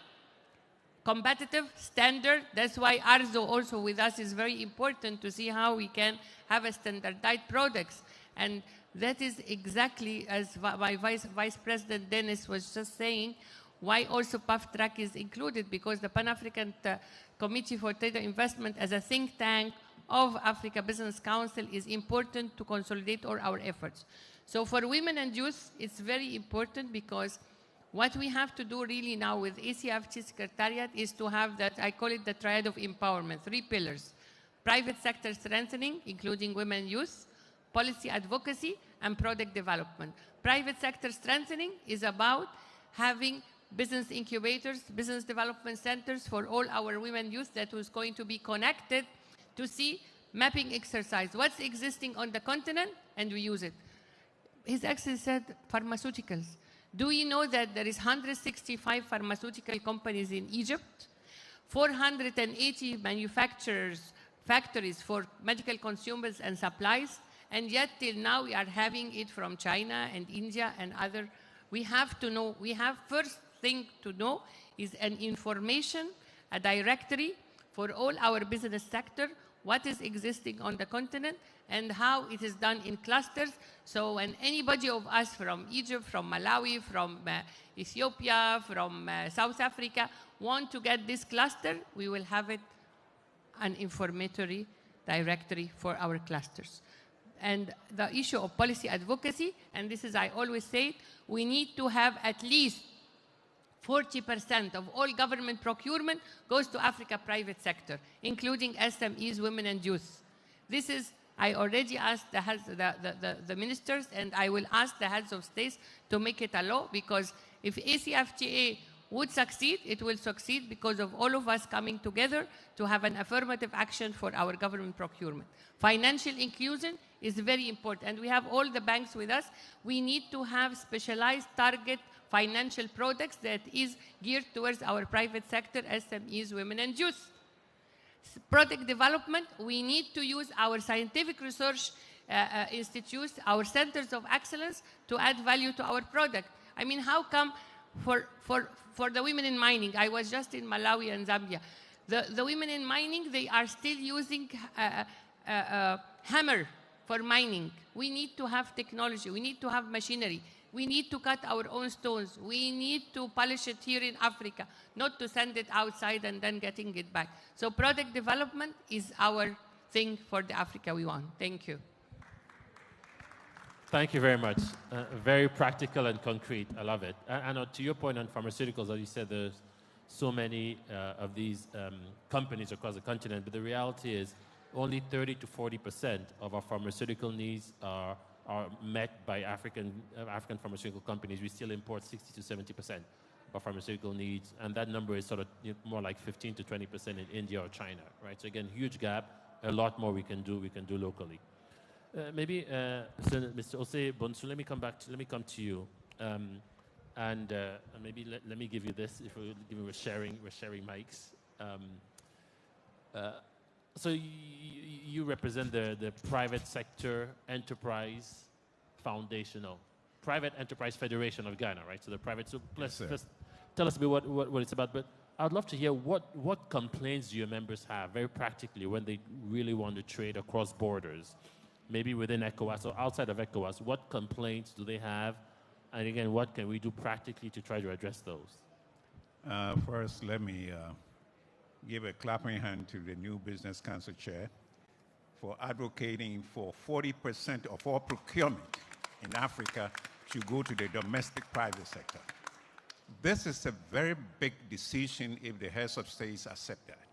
competitive, standard. That's why ARZO also with us is very important to see how we can have a standardized products. And that is exactly as my Vice President Dennis was just saying, why also PAF track is included, because the Pan-African Committee for Trade and Investment as a think tank of Africa Business Council is important to consolidate all our efforts. So for women and youth, it's very important, because what we have to do really now with ACFTA Secretariat is to have that, I call it the triad of empowerment, 3 pillars: private sector strengthening, including women and youth, policy advocacy, and product development. Private sector strengthening is about having business incubators, business development centers for all our women and youth that was going to be connected to see mapping exercise, what's existing on the continent, and we use it. His Excellency said pharmaceuticals. Do we know that there is 165 pharmaceutical companies in Egypt, 480 factories for medical consumables and supplies, and yet till now we are having it from China and India and other. We have to know, we have first thing to know is an information, a directory for all our business sector, what is existing on the continent and how it is done in clusters. So when anybody of us from Egypt, from Malawi, from Ethiopia, from South Africa want to get this cluster, we will have it an informatory directory for our clusters. And the issue of policy advocacy, and this is, I always say, we need to have at least 40% of all government procurement goes to Africa private sector, including SMEs, women and youth. This is, I already asked the ministers, and I will ask the heads of states to make it a law, because if ACFTA would succeed, it will succeed because of all of us coming together to have an affirmative action for our government procurement. Financial inclusion is very important, and we have all the banks with us. We need to have specialized target financial products that is geared towards our private sector, SMEs, women and youth. Product development, we need to use our scientific research institutes, our centers of excellence to add value to our product. I mean, how come for the women in mining, I was just in Malawi and Zambia, the women in mining, they are still using hammer for mining. We need to have technology, we need to have machinery. We need to cut our own stones. We need to polish it here in Africa, not to send it outside and then getting it back. So product development is our thing for the Africa we want. Thank you. Thank you very much. Very practical and concrete. I love it. And to your point on pharmaceuticals, as you said, there's so many of these companies across the continent, but the reality is only 30 to 40% of our pharmaceutical needs are met by African pharmaceutical companies. We still import 60 to 70% of pharmaceutical needs, and that number is sort of more like 15 to 20% in India or China, right? So again, huge gap, a lot more we can do locally. Maybe, Mr. Osei Bonsu, let me come to you, and maybe let me give you this. If we're sharing mics. So you represent the private sector enterprise foundation, or Private Enterprise Federation of Ghana, right? So the private. So let's tell us a bit what it's about. But I'd love to hear what complaints do your members have, very practically, when they really want to trade across borders, maybe within ECOWAS or outside of ECOWAS. What complaints do they have, and again, what can we do practically to try to address those? First, let me give a clapping hand to the new Business Council Chair for advocating for 40% of all procurement in Africa should go to the domestic private sector. This is a very big decision if the heads of states accept that.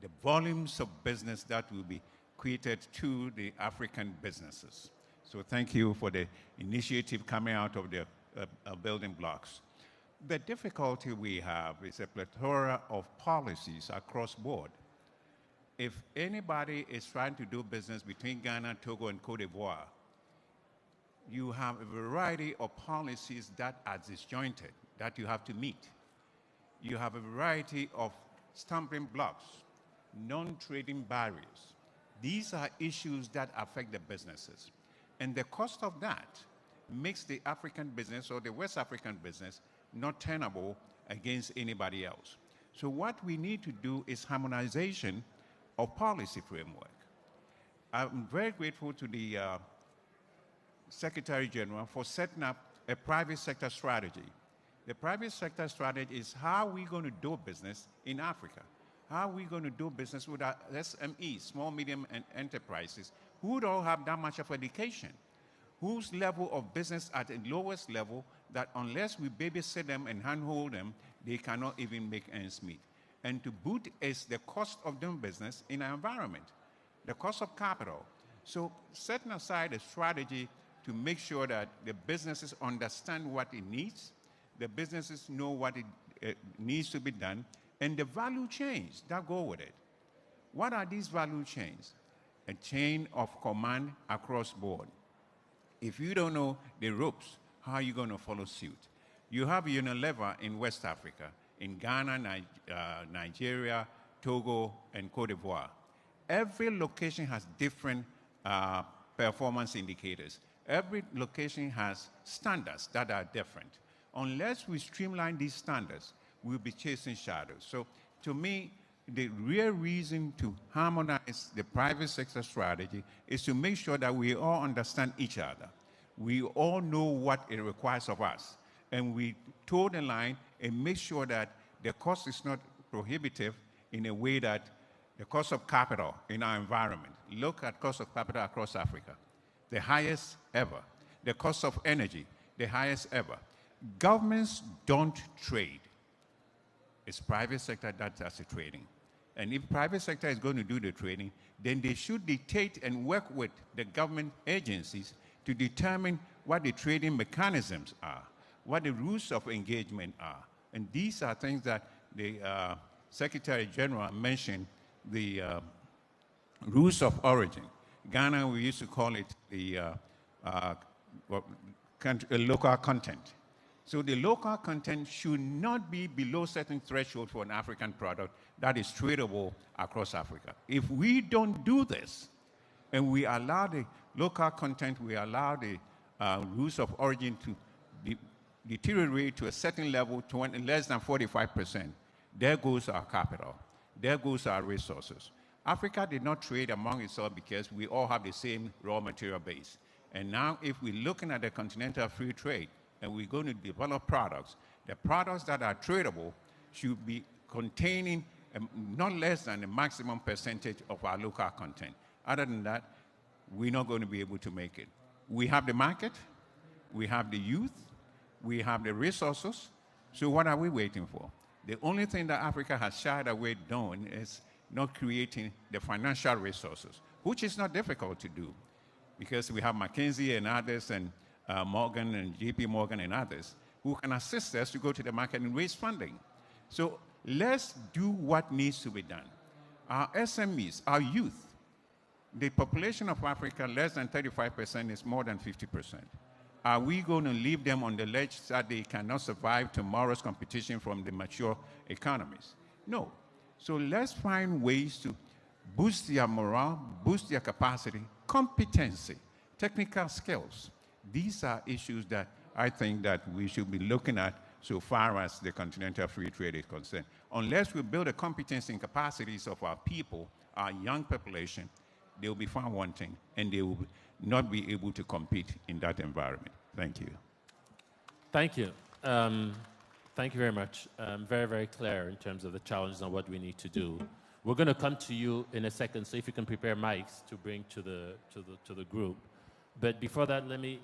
The volumes of business that will be created to the African businesses. So thank you for the initiative coming out of the building blocks. The difficulty we have is a plethora of policies across board. If anybody is trying to do business between Ghana, Togo, and Cote d'Ivoire, you have a variety of policies that are disjointed that you have to meet. You have a variety of stumbling blocks, non-trading barriers. These are issues that affect the businesses. And the cost of that makes the African business or the West African business not tenable against anybody else. So what we need to do is harmonization of policy framework. I'm very grateful to the Secretary General for setting up a private sector strategy. The private sector strategy is how we're going to do business in Africa. How are we going to do business with our SMEs, small, medium, and enterprises, who don't have that much of education, whose level of business at the lowest level that unless we babysit them and handhold them, they cannot even make ends meet. And to boot is the cost of doing business in our environment, the cost of capital. So setting aside a strategy to make sure that the businesses understand what it needs, the businesses know what it needs to be done, and the value chains that go with it. What are these value chains? A chain of command across board. If you don't know the ropes, how are you going to follow suit? You have Unilever in West Africa, in Ghana, Nigeria, Togo, and Cote d'Ivoire. Every location has different performance indicators. Every location has standards that are different. Unless we streamline these standards, we'll be chasing shadows. So to me, the real reason to harmonize the private sector strategy is to make sure that we all understand each other. We all know what it requires of us. And we toe the line and make sure that the cost is not prohibitive in a way that the cost of capital in our environment. Look at cost of capital across Africa, the highest ever. The cost of energy, the highest ever. Governments don't trade. It's private sector that does the trading. And if private sector is going to do the trading, then they should dictate and work with the government agencies to determine what the trading mechanisms are, what the rules of engagement are. And these are things that the Secretary General mentioned, the rules of origin. Ghana, we used to call it the local content. So the local content should not be below certain threshold for an African product that is tradable across Africa. If we don't do this, and we allow the local content, we allow the rules of origin to deteriorate to a certain level, to less than 45%, there goes our capital. There goes our resources. Africa did not trade among itself because we all have the same raw material base. And now if we're looking at the continental free trade, and we're going to develop products, the products that are tradable should be containing not less than the maximum percentage of our local content. Other than that, we're not going to be able to make it. We have the market, we have the youth, we have the resources, so what are we waiting for? The only thing that Africa has shied away doing is not creating the financial resources, which is not difficult to do, because we have McKinsey and others, and Morgan and JP Morgan and others who can assist us to go to the market and raise funding. So let's do what needs to be done. Our SMEs, our youth, the population of Africa, less than 35% is more than 50%. Are we going to leave them on the ledge that they cannot survive tomorrow's competition from the mature economies? No. So let's find ways to boost their morale, boost their capacity, competency, technical skills. These are issues that I think that we should be looking at so far as the continental free trade is concerned. Unless we build the competency and capacities of our people, our young population, they will be found wanting, and they will not be able to compete in that environment. Thank you. Thank you. Thank you very much. Very, very clear in terms of the challenges and what we need to do. We're going to come to you in a second, so if you can prepare mics to bring to the group. But before that, let me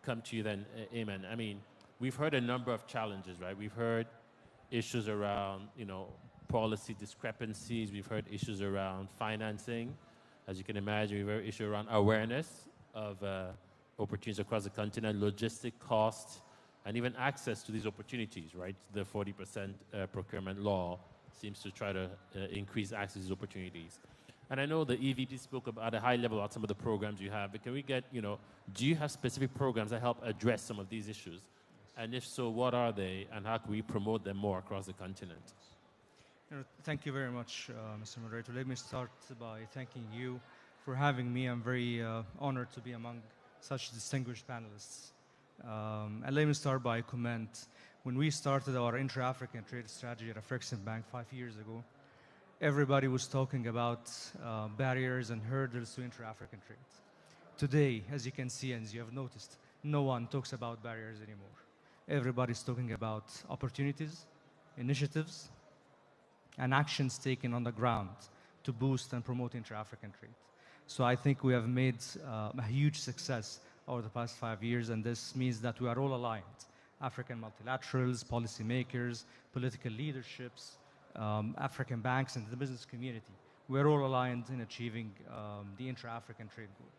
come to you then, Eamon. I mean, we've heard a number of challenges, right? We've heard issues around, policy discrepancies. We've heard issues around financing. As you can imagine, we've heard issues around awareness of opportunities across the continent, logistic costs, and even access to these opportunities, right? The 40% procurement law seems to try to increase access to these opportunities. And I know the EVP spoke about at a high level about some of the programs you have, but can we get, do you have specific programs that help address some of these issues? And if so, what are they, and how can we promote them more across the continent? Thank you very much, Mr. Moderator. Let me start by thanking you for having me. I'm very honored to be among such distinguished panelists. And let me start by a comment. When we started our intra-African trade strategy at AfCFTA 5 years ago, everybody was talking about barriers and hurdles to intra-African trade. Today, as you can see and as you have noticed, no one talks about barriers anymore. Everybody's talking about opportunities, initiatives, and actions taken on the ground to boost and promote intra-African trade. So I think we have made a huge success over the past 5 years, and this means that we are all aligned. African multilaterals, policymakers, political leaderships, African banks, and the business community. We're all aligned in achieving the intra-African trade goal.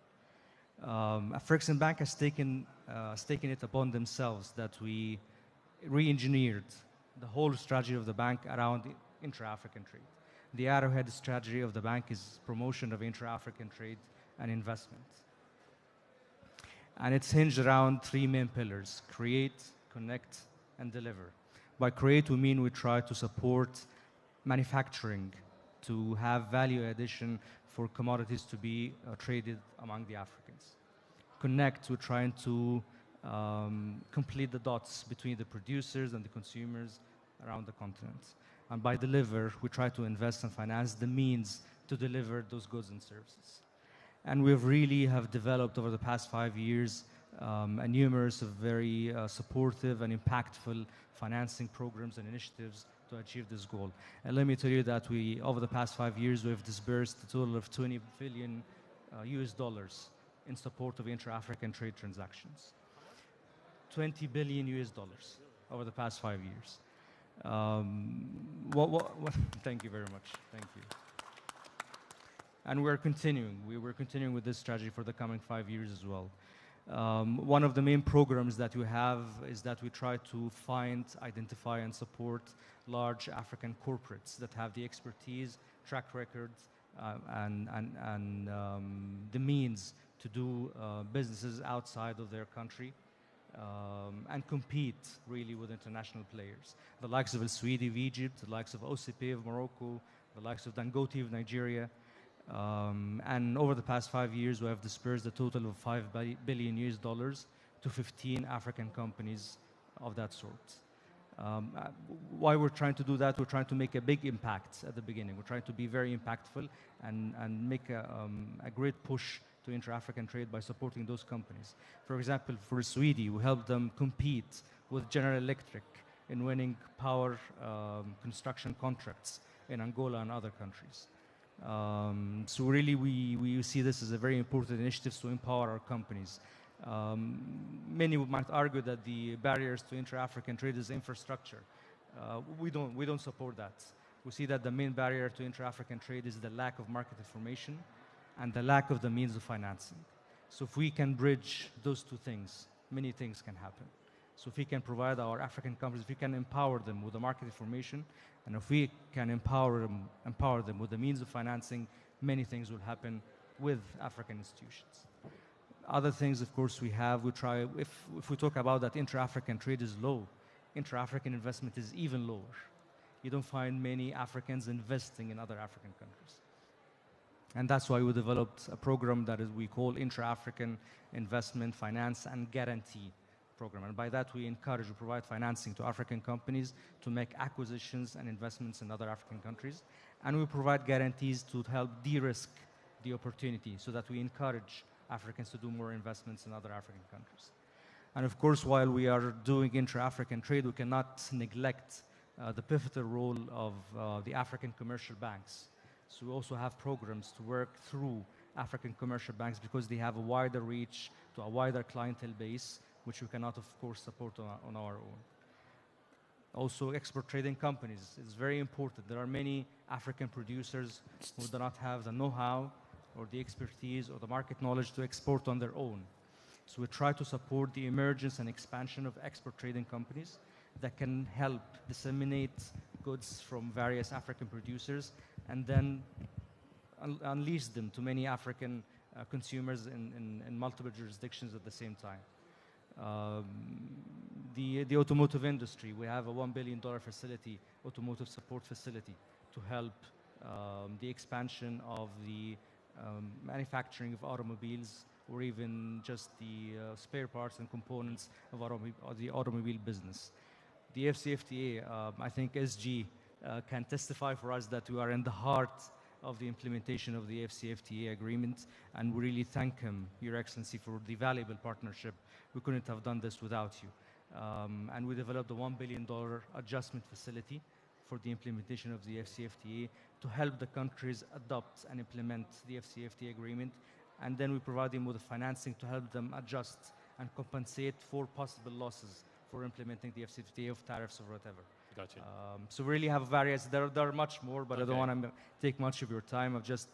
AfCFTA has taken it upon themselves that we re-engineered the whole strategy of the bank around intra-African trade. The arrowhead strategy of the bank is promotion of intra-African trade and investment. And it's hinged around 3 main pillars: create, connect, and deliver. By create, we mean we try to support manufacturing, to have value addition for commodities to be traded among the Africans. Connect, we're trying to complete the dots between the producers and the consumers around the continent. And by deliver, we try to invest and finance the means to deliver those goods and services. And we really have developed over the past 5 years a numerous of very supportive and impactful financing programs and initiatives to achieve this goal. And let me tell you that over the past 5 years, we've disbursed a total of $20 billion US dollars in support of intra-African trade transactions. $20 billion US dollars over the past 5 years. Thank you very much. Thank you. And we're continuing. We're continuing with this strategy for the coming 5 years as well. One of the main programs that we have is that we try to find, identify, and support large African corporates that have the expertise, track record, and the means to do businesses outside of their country. And compete really with international players. The likes of El Suidi of Egypt, the likes of OCP of Morocco, the likes of Dangote of Nigeria. And over the past 5 years, we have dispersed a total of $5 billion US dollars to 15 African companies of that sort. Why we're trying to do that? We're trying to make a big impact at the beginning. We're trying to be very impactful and make a great push to intra-African trade by supporting those companies. For example, for Sweden, we helped them compete with General Electric in winning power construction contracts in Angola and other countries. So really, we see this as a very important initiative to empower our companies. Many might argue that the barriers to intra-African trade is infrastructure. We don't support that. We see that the main barrier to intra-African trade is the lack of market information and the lack of the means of financing. So if we can bridge those two things, many things can happen. So if we can provide our African companies, if we can empower them with the market information, and if we can empower them with the means of financing, many things will happen with African institutions. Other things, of course, we try, if we talk about that intra-African trade is low, intra-African investment is even lower. You don't find many Africans investing in other African countries. And that's why we developed a program that we call Intra-African Investment Finance and Guarantee Program. And by that, we provide financing to African companies to make acquisitions and investments in other African countries. And we provide guarantees to help de-risk the opportunity so that we encourage Africans to do more investments in other African countries. And of course, while we are doing intra-African trade, we cannot neglect the pivotal role of the African commercial banks. So we also have programs to work through African commercial banks because they have a wider reach to a wider clientele base which we cannot, of course, support on our own. Also, export trading companies is very important. There are many African producers who do not have the know-how or the expertise or the market knowledge to export on their own. So we try to support the emergence and expansion of export trading companies that can help disseminate goods from various African producers and then unleash them to many African consumers in multiple jurisdictions at the same time. The automotive industry, we have a $1 billion facility, automotive support facility, to help the expansion of the manufacturing of automobiles, or even just the spare parts and components of the automobile business. The AfCFTA, I think SG can testify for us that we are in the heart of the implementation of the AfCFTA agreement, and we really thank him, Your Excellency, for the valuable partnership. We couldn't have done this without you. And we developed a $1 billion adjustment facility for the implementation of the AfCFTA to help the countries adopt and implement the AfCFTA agreement. And then we provide them with the financing to help them adjust and compensate for possible losses for implementing the AfCFTA of tariffs or whatever. Gotcha. So we really have various, there are much more, but I don't want to take much of your time. I've just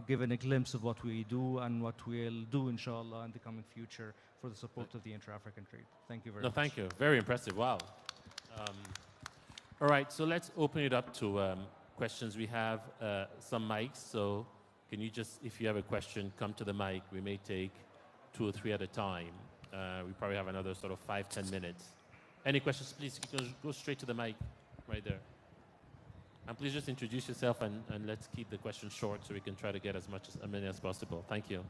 given a glimpse of what we do and what we'll do, inshallah, in the coming future for the support of the intra-African trade. Thank you very much. No, thank you. Very impressive. Wow. All right, so let's open it up to questions. We have some mics, so can you just, if you have a question, come to the mic. We may take 2 or 3 at a time. We probably have another sort of 5-10 minutes. Any questions, please go straight to the mic right there. And please just introduce yourself and let's keep the questions short so we can try to get as many as possible. Thank you.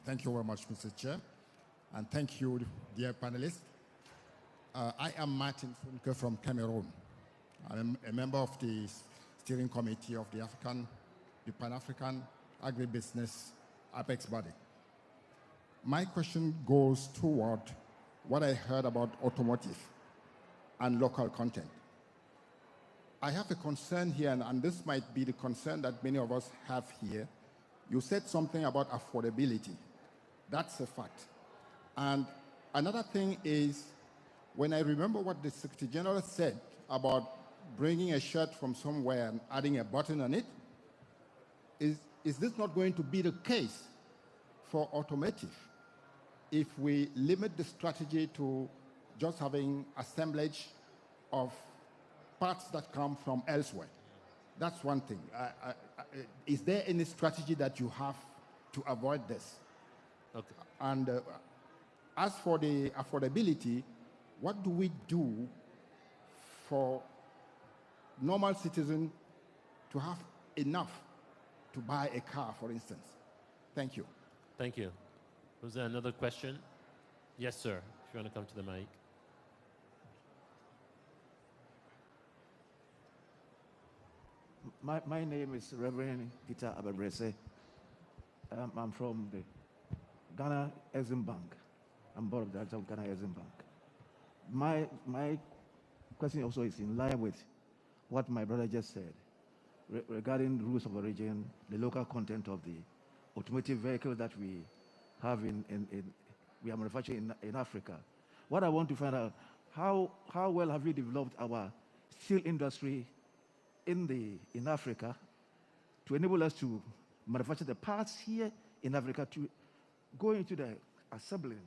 Thank you very much, Mr. Chair. And thank you, dear panelists. I am Martin Funke from Cameroon. I'm a member of the steering committee of the Pan-African Agribusiness Apex body. My question goes toward what I heard about automotive and local content. I have a concern here, and this might be the concern that many of us have here. You said something about affordability. That's a fact. And another thing is, when I remember what the Secretary General said about bringing a shirt from somewhere and adding a button on it, is this not going to be the case for automotive if we limit the strategy to just having assemblage of parts that come from elsewhere? That's one thing. Is there any strategy that you have to avoid this? Okay. And as for the affordability, what do we do for normal citizens to have enough to buy a car, for instance? Thank you. Thank you. Was there another question? Yes, sir. If you want to come to the mic. My name is Reverend Peter Abebrese. I'm from the Ghana Exim Bank. I'm board of directors of Ghana Exim Bank. My question also is in line with what my brother just said regarding rules of origin, the local content of the automotive vehicle that we have we are manufacturing in Africa. What I want to find out, how well have we developed our steel industry in Africa to enable us to manufacture the parts here in Africa to go into the assembling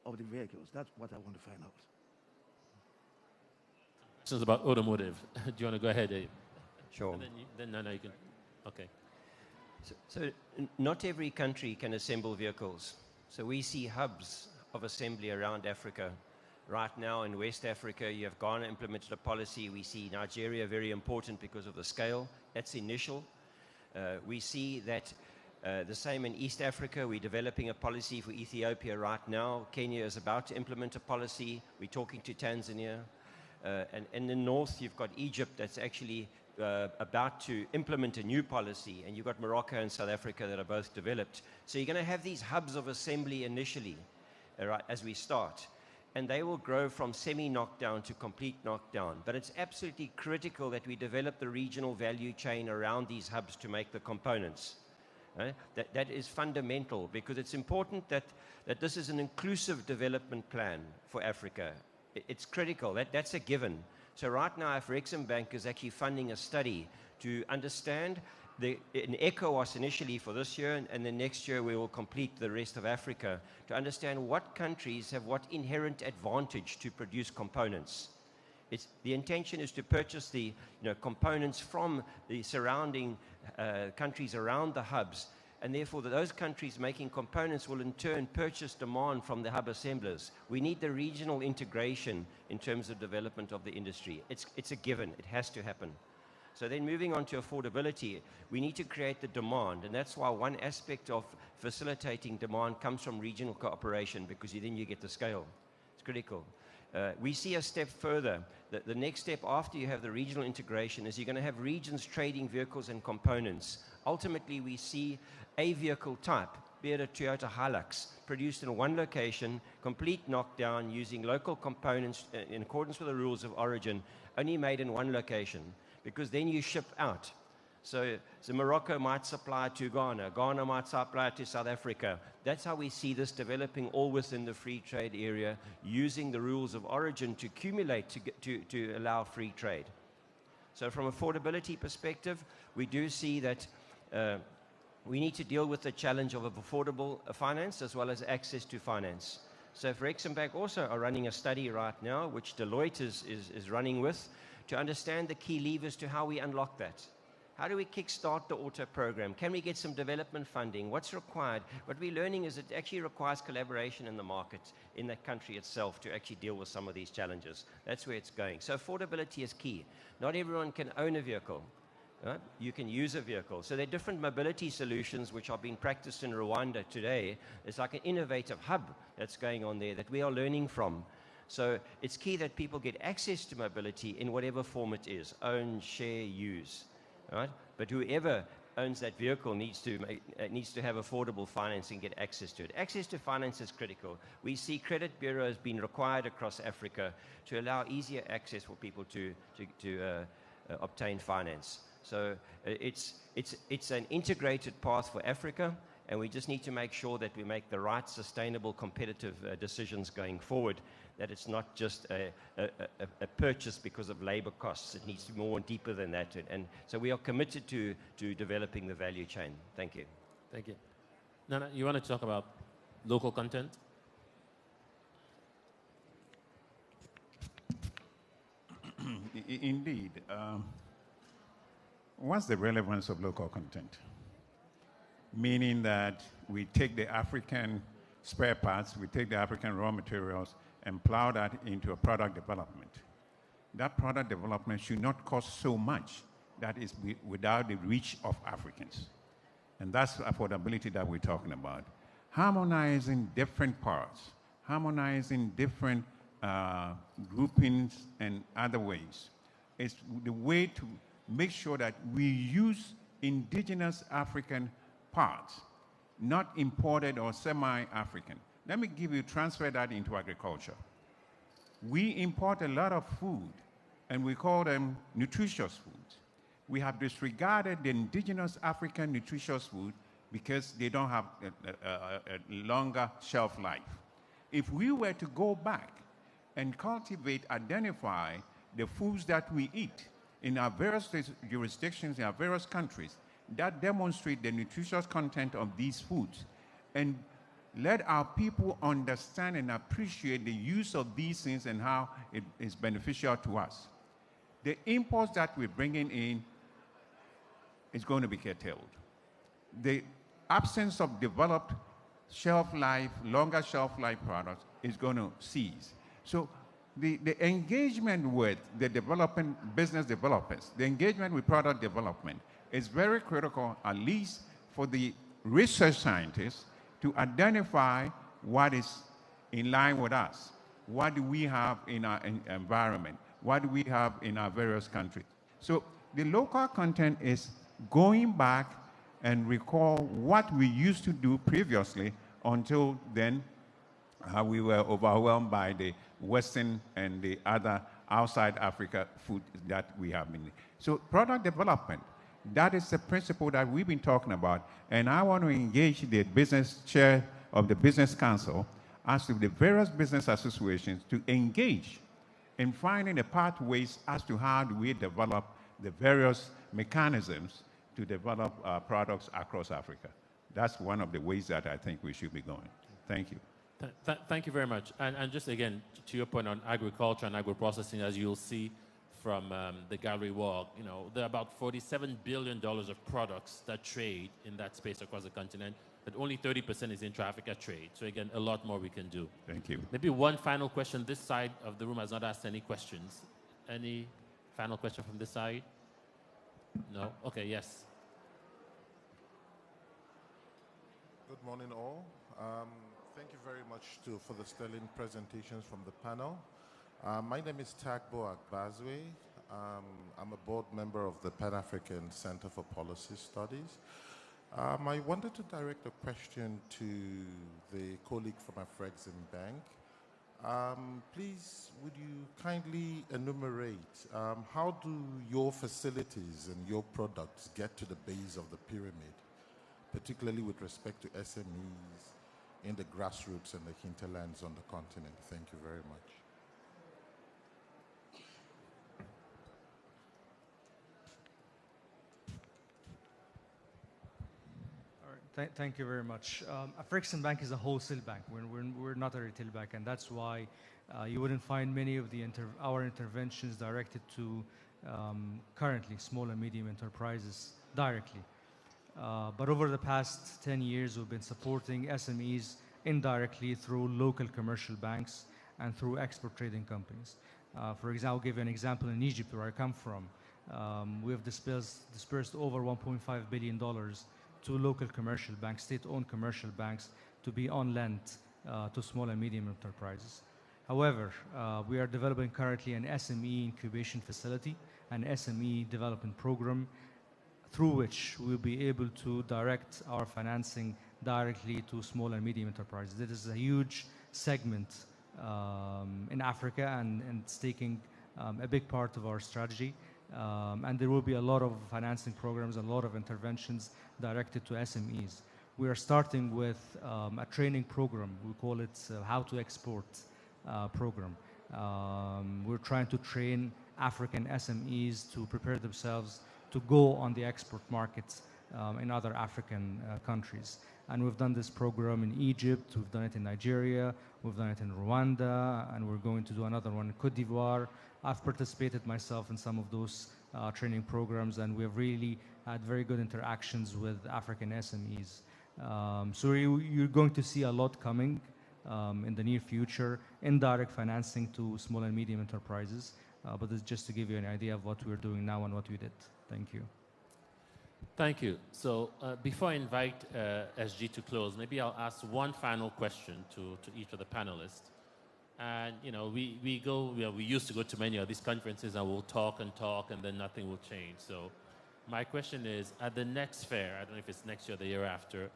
of the vehicles? That's what I want to find out. Questions about automotive. Do you want to go ahead, Dave? Sure. And then Nana, you can. Okay. So not every country can assemble vehicles. So we see hubs of assembly around Africa. Right now in West Africa, you have Ghana implemented a policy. We see Nigeria very important because of the scale. That's initial. We see that the same in East Africa. We're developing a policy for Ethiopia right now. Kenya is about to implement a policy. We're talking to Tanzania. And in the north, you've got Egypt that's actually about to implement a new policy, and you've got Morocco and South Africa that are both developed. So you're going to have these hubs of assembly initially, right, as we start, and they will grow from semi-knockdown to complete knockdown. But it's absolutely critical that we develop the regional value chain around these hubs to make the components. That is fundamental, because it's important that this is an inclusive development plan for Africa. It's critical. That's a given. So right now, AfCFTA is actually funding a study to understand in ECOWAS initially for this year, and then next year we will complete the rest of Africa, to understand what countries have what inherent advantage to produce components. The intention is to purchase the components from the surrounding countries around the hubs, and therefore those countries making components will in turn purchase demand from the hub assemblers. We need the regional integration in terms of development of the industry. It's a given. It has to happen. So then moving on to affordability, we need to create the demand, and that's why one aspect of facilitating demand comes from regional cooperation, because then you get the scale. It's critical. We see a step further. The next step after you have the regional integration is you're going to have regions trading vehicles and components. Ultimately, we see a vehicle type, be it a Toyota Hilux, produced in one location, complete knockdown using local components in accordance with the rules of origin, only made in one location, because then you ship out. So Morocco might supply to Ghana, Ghana might supply to South Africa. That's how we see this developing, all within the free trade area, using the rules of origin to accumulate to allow free trade. So from affordability perspective, we do see that we need to deal with the challenge of affordable finance as well as access to finance. So AfCFTA also are running a study right now, which Deloitte is running with, to understand the key levers to how we unlock that. How do we kickstart the auto program? Can we get some development funding? What's required? What we're learning is it actually requires collaboration in the market, in that country itself, to actually deal with some of these challenges. That's where it's going. So affordability is key. Not everyone can own a vehicle. Right? You can use a vehicle. So there are different mobility solutions which are being practiced in Rwanda today. It's like an innovative hub that's going on there that we are learning from. So it's key that people get access to mobility in whatever form it is: own, share, use. Right? But whoever owns that vehicle needs to have affordable financing, get access to it. Access to finance is critical. We see credit bureaus being required across Africa to allow easier access for people to obtain finance. So it's an integrated path for Africa, and we just need to make sure that we make the right, sustainable, competitive decisions going forward, that it's not just a purchase because of labor costs. It needs to be more deeper than that. And so we are committed to developing the value chain. Thank you. Thank you. Nana, you want to talk about local content? Indeed. What's the relevance of local content? Meaning that we take the African spare parts, we take the African raw materials, and plow that into a product development. That product development should not cost so much that is without the reach of Africans. And that's affordability that we're talking about. Harmonizing different parts, harmonizing different groupings and other ways is the way to make sure that we use indigenous African parts, not imported or semi-African. Let me transfer that into agriculture. We import a lot of food, and we call them nutritious foods. We have disregarded the indigenous African nutritious food because they don't have a longer shelf life. If we were to go back and cultivate, identify the foods that we eat in our various jurisdictions, in our various countries, that demonstrate the nutritious content of these foods, and let our people understand and appreciate the use of these things and how it is beneficial to us. The imports that we're bringing in is going to be curtailed. The absence of developed shelf life, longer shelf life products is going to cease. So the engagement with the business developers, the engagement with product development is very critical, at least for the research scientists, to identify what is in line with us. What do we have in our environment? What do we have in our various countries? So the local content is going back and recall what we used to do previously until then we were overwhelmed by the Western and the other outside Africa food that we have been. So product development, That is the principle that we've been talking about. And I want to engage the business chair of the Business Council as to the various business associations to engage in finding the pathways as to how do we develop the various mechanisms to develop products across Africa. That's one of the ways that I think we should be going. Thank you. Thank you very much. And just again, to your point on agriculture and agro-processing, as you'll see from the gallery walk, you know, there are about $47 billion of products that trade in that space across the continent, but only 30% is intra-Africa trade. So again, a lot more we can do. Thank you. Maybe one final question. This side of the room has not asked any questions. Any final question from this side? No? Okay, yes. Good morning, all. Thank you very much for the sterling presentations from the panel. My name is Tagbo Akbazwe. I'm a board member of the Pan-African Center for Policy Studies. I wanted to direct a question to the colleague from AfCFTA. Please, would you kindly enumerate how do your facilities and your products get to the base of the pyramid, particularly with respect to SMEs in the grassroots and the hinterlands on the continent? Thank you very much. Thank you very much. AfCFTA Bank is a wholesale bank. We're not a retail bank, and that's why you wouldn't find many of our interventions directed to currently small and medium enterprises directly. But over the past 10 years, we've been supporting SMEs indirectly through local commercial banks and through export trading companies. For example, I'll give you an example in Egypt, where I come from. We have dispersed over $1.5 billion to local commercial banks, state-owned commercial banks, to be on lend to small and medium enterprises. However, we are developing currently an SME incubation facility, an SME development program, through which we'll be able to direct our financing directly to small and medium enterprises. This is a huge segment in Africa, and it's taking a big part of our strategy. And there will be a lot of financing programs, a lot of interventions directed to SMEs. We are starting with a training program. We call it How to Export program. We're trying to train African SMEs to prepare themselves to go on the export markets in other African countries. And we've done this program in Egypt, we've done it in Nigeria, we've done it in Rwanda, and we're going to do another one in Cote d'Ivoire. I've participated myself in some of those training programs, and we've really had very good interactions with African SMEs. So you're going to see a lot coming in the near future, indirect financing to small and medium enterprises. But it's just to give you an idea of what we're doing now and what we did. Thank you. Thank you. So before I invite SG to close, maybe I'll ask one final question to each of the panelists. And you know, we used to go to many of these conferences, and we'll talk, and then nothing will change. So my question is, at the next fair, I don't know if it's next year or the year after,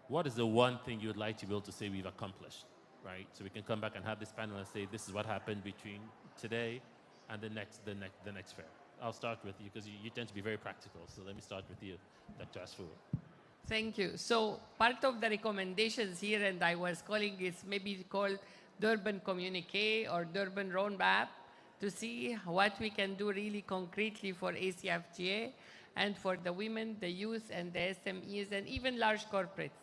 what is the one thing you'd like to be able to say we've accomplished, right? So we can come back and have this panel and say, this is what happened between today and the next fair. I'll start with you, because you tend to be very practical. So let me start with you, Dr. Asfour. Thank you. So part of the recommendations here, and I was calling it maybe called Durban Communique or Durban Roadmap, to see what we can do really concretely for AfCFTA and for the women, the youth, and the SMEs, and even large corporates.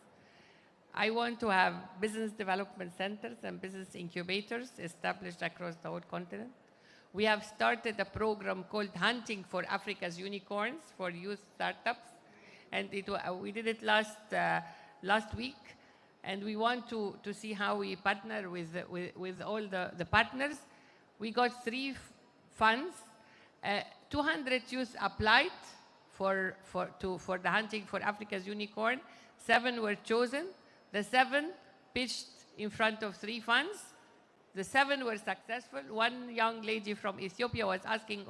I want to have business development centers and business incubators established across the whole continent. We have started a program called Hunting for Africa's Unicorns for youth startups, and we did it last week. And we want to see how we partner with all the partners. We got 3 funds. 200 youth applied for the Hunting for Africa's Unicorn. 7 were chosen. The 7 pitched in front of 3 funds. The 7 were successful. One young lady from Ethiopia was asking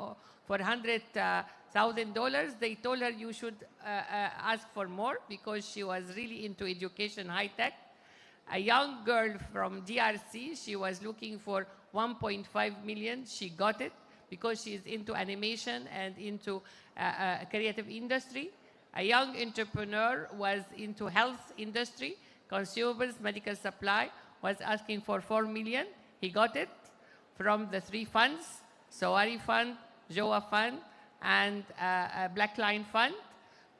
for $100,000. They told her you should ask for more, because she was really into education, high tech. A young girl from DRC, she was looking for 1.5 million. She got it, because she is into animation and into creative industry. A young entrepreneur was into health industry, consumables, medical supply, was asking for 4 million. He got it from the 3 funds, Sawari Fund, Joa Fund, and Black Line Fund.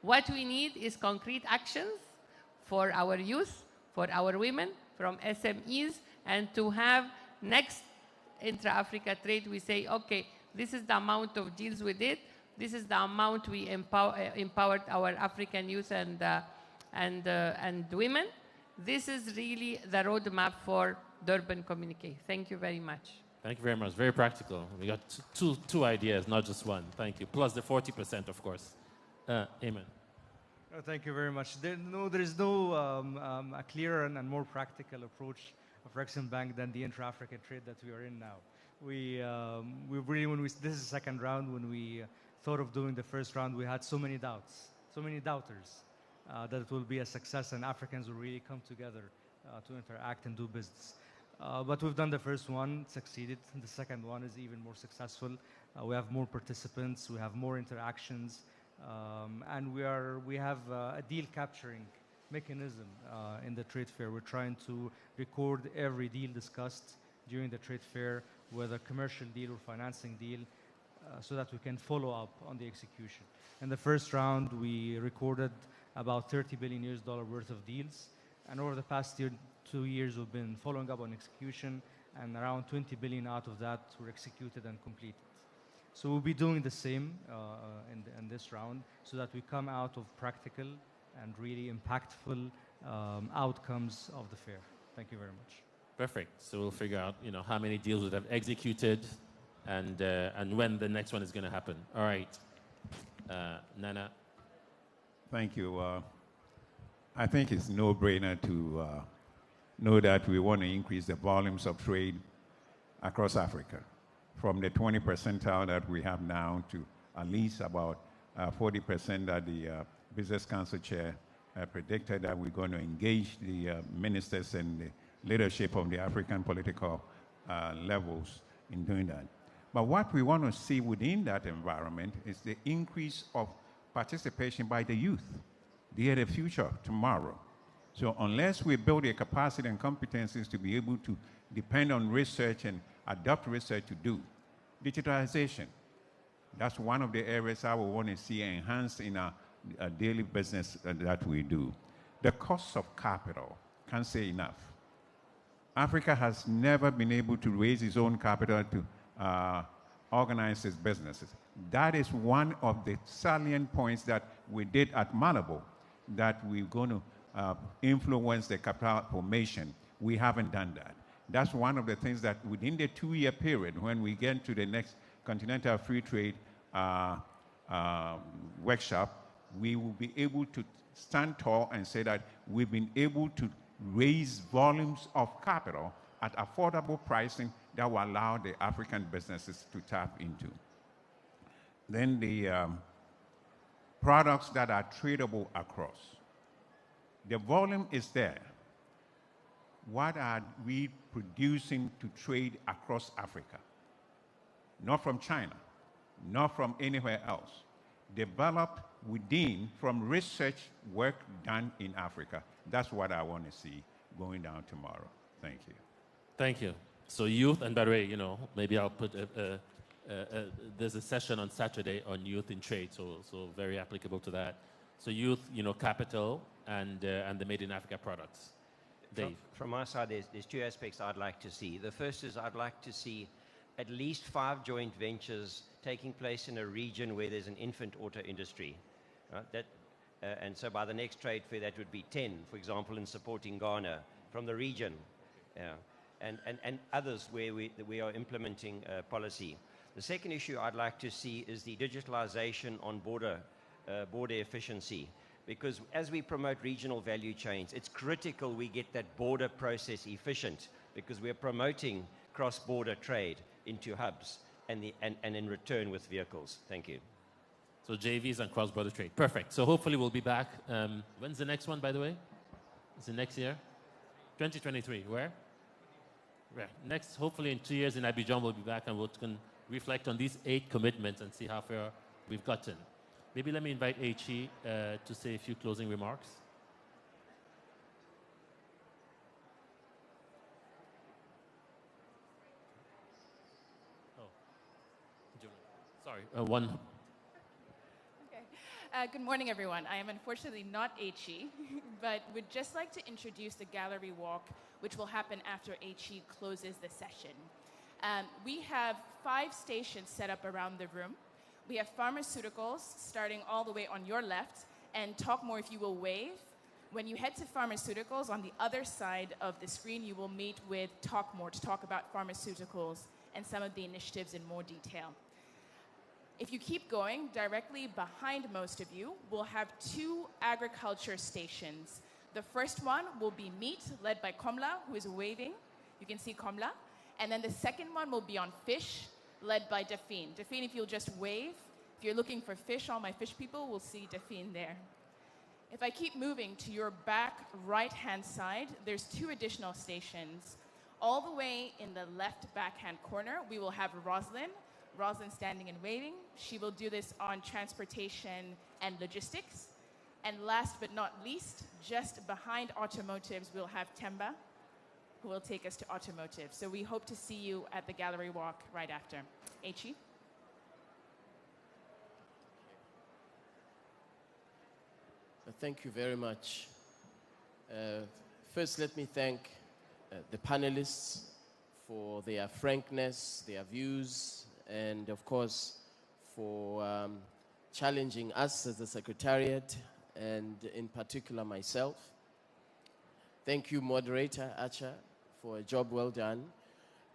What we need is concrete actions for our youth, for our women, from SMEs, and to have next intra-Africa trade, we say, okay, this is the amount of deals we did, this is the amount we empowered our African youth and women. This is really the roadmap for Durban Communique. Thank you very much. Thank you very much. Very practical. We got two ideas, not just one. Thank you. Plus the 40%, of course. Amen. Oh, thank you very much. There is no a clearer and more practical approach of Rexim Bank than the intra-African trade that we are in now. We really, this is the second round. When we thought of doing the first round, we had so many doubts, so many doubters that it will be a success and Africans will really come together to interact and do business. But we've done the first one, succeeded. The second one is even more successful. We have more participants, we have more interactions, and we have a deal capturing mechanism in the trade fair. We're trying to record every deal discussed during the trade fair, whether commercial deal or financing deal, so that we can follow up on the execution. In the first round, we recorded about $30 billion worth of deals, and over the past 2 years, we've been following up on execution, and around 20 billion out of that were executed and completed. So we'll be doing the same in this round, so that we come out of practical and really impactful outcomes of the fair. Thank you very much. Perfect. So we'll figure out, how many deals we have executed, and when the next one is going to happen. All right, Nana. Thank you. I think it's no-brainer to know that we want to increase the volumes of trade across Africa, from the 20 percentile that we have now to at least about 40% that the Business Council Chair predicted that we're going to engage the ministers and the leadership of the African political levels in doing that. But what we want to see within that environment is the increase of participation by the youth. They are the future of tomorrow. So unless we build a capacity and competencies to be able to depend on research and adopt research to do, digitalization, that's one of the areas I would want to see enhanced in our daily business that we do. The cost of capital, can't say enough. Africa has never been able to raise its own capital to organize its businesses. That is one of the salient points that we did at Malabo, that we're going to influence the capital formation. We haven't done that. That's one of the things that within the 2-year period, when we get to the next Continental Free Trade workshop, we will be able to stand tall and say that we've been able to raise volumes of capital at affordable pricing that will allow the African businesses to tap into. Then the products that are tradable across. The volume is there. What are we producing to trade across Africa? Not from China, not from anywhere else. Developed within, from research work done in Africa. That's what I want to see going down tomorrow. Thank you. Thank you. So youth, and by the way, maybe I'll put there's a session on Saturday on youth in trade, so very applicable to that. So youth, capital, and the Made in Africa products. Dave. From my side, there's 2 aspects I'd like to see. The first is I'd like to see at least 5 joint ventures taking place in a region where there's an infant auto industry. Right? And so by the next trade fair, that would be 10, for example, in supporting Ghana from the region. And others where we are implementing policy. The second issue I'd like to see is the digitalization on border efficiency. Because as we promote regional value chains, it's critical we get that border process efficient, because we're promoting cross-border trade into hubs and in return with vehicles. Thank you. So JVs and cross-border trade. Perfect. So hopefully we'll be back. When's the next one, by the way? Is it next year? 2023. Where? Next, hopefully in 2 years in Abidjan, we'll be back and we can reflect on these 8 commitments and see how far we've gotten. Maybe let me invite H.E. To say a few closing remarks. Sorry, one. Okay. Good morning, everyone. I am unfortunately not H.E., but would just like to introduce the gallery walk, which will happen after H.E. closes the session. We have 5 stations set up around the room. We have pharmaceuticals starting all the way on your left, and talk more if you will wave. When you head to pharmaceuticals, on the other side of the screen, you will meet with Talk More to talk about pharmaceuticals and some of the initiatives in more detail. If you keep going, directly behind most of you, we'll have 2 agriculture stations. The first one will be meat, led by Komla, who is waving. You can see Komla. And then the second one will be on fish, led by Dafine. Dafine, if you'll just wave. If you're looking for fish, all my fish people will see Dafine there. If I keep moving to your back right-hand side, there's 2 additional stations. All the way in the left backhand corner, we will have Roslyn. Roslyn standing and waving. She will do this on transportation and logistics. And last but not least, just behind automotives, we'll have Temba, who will take us to automotive. So we hope to see you at the gallery walk right after. H.E.? Thank you very much. First, let me thank the panelists for their frankness, their views, and of course, for challenging us as the Secretariat, and in particular myself. Thank you, Moderator Acha, for a job well done.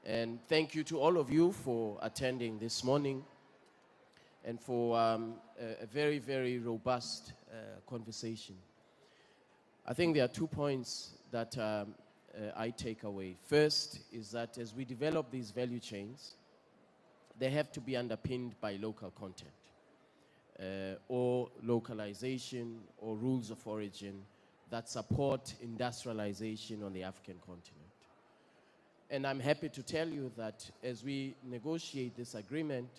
And thank you to all of you for attending this morning and for a very, very robust conversation. I think there are 2 points that I take away. First is that as we develop these value chains, they have to be underpinned by local content or localization or rules of origin that support industrialization on the African continent. And I'm happy to tell you that as we negotiate this agreement,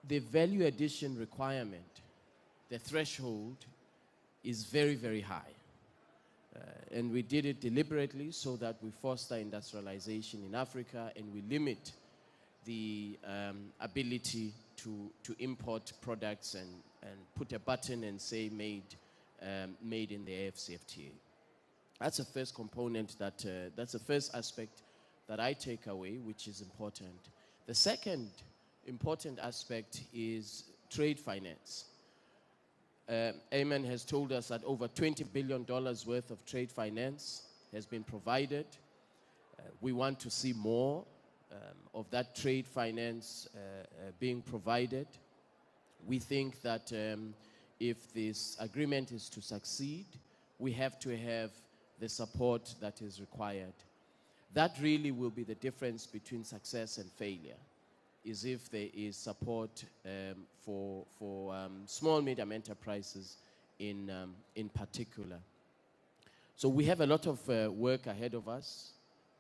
the value addition requirement, the threshold, is very, very high. And we did it deliberately so that we foster industrialization in Africa and we limit the ability to import products and put a button and say made in the AfCFTA. That's the first component that's the first aspect that I take away, which is important. The second important aspect is trade finance. Ayman has told us that over $20 billion worth of trade finance has been provided. We want to see more of that trade finance being provided. We think that if this agreement is to succeed, we have to have the support that is required. That really will be the difference between success and failure, is if there is support for small, medium enterprises in particular. So we have a lot of work ahead of us.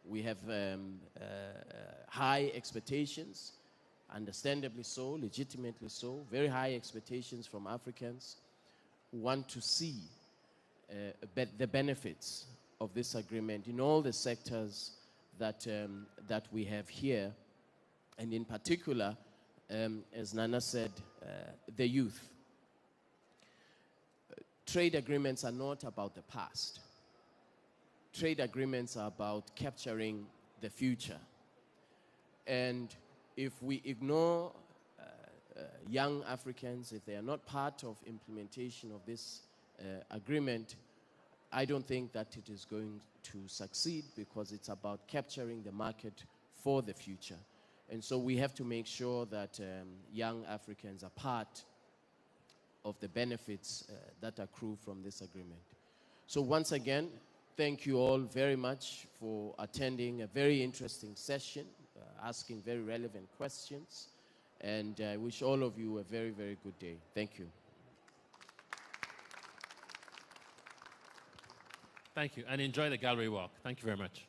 We have high expectations, understandably so, legitimately so, very high expectations from Africans who want to see the benefits of this agreement in all the sectors that we have here, and in particular, as Nana said, the youth. Trade agreements are not about the past. Trade agreements are about capturing the future. And if we ignore young Africans, if they are not part of implementation of this agreement, I don't think that it is going to succeed, because it's about capturing the market for the future. And so we have to make sure that young Africans are part of the benefits that accrue from this agreement. So once again, thank you all very much for attending a very interesting session, asking very relevant questions, and I wish all of you a very, very good day. Thank you. Thank you, and enjoy the gallery walk. Thank you very much.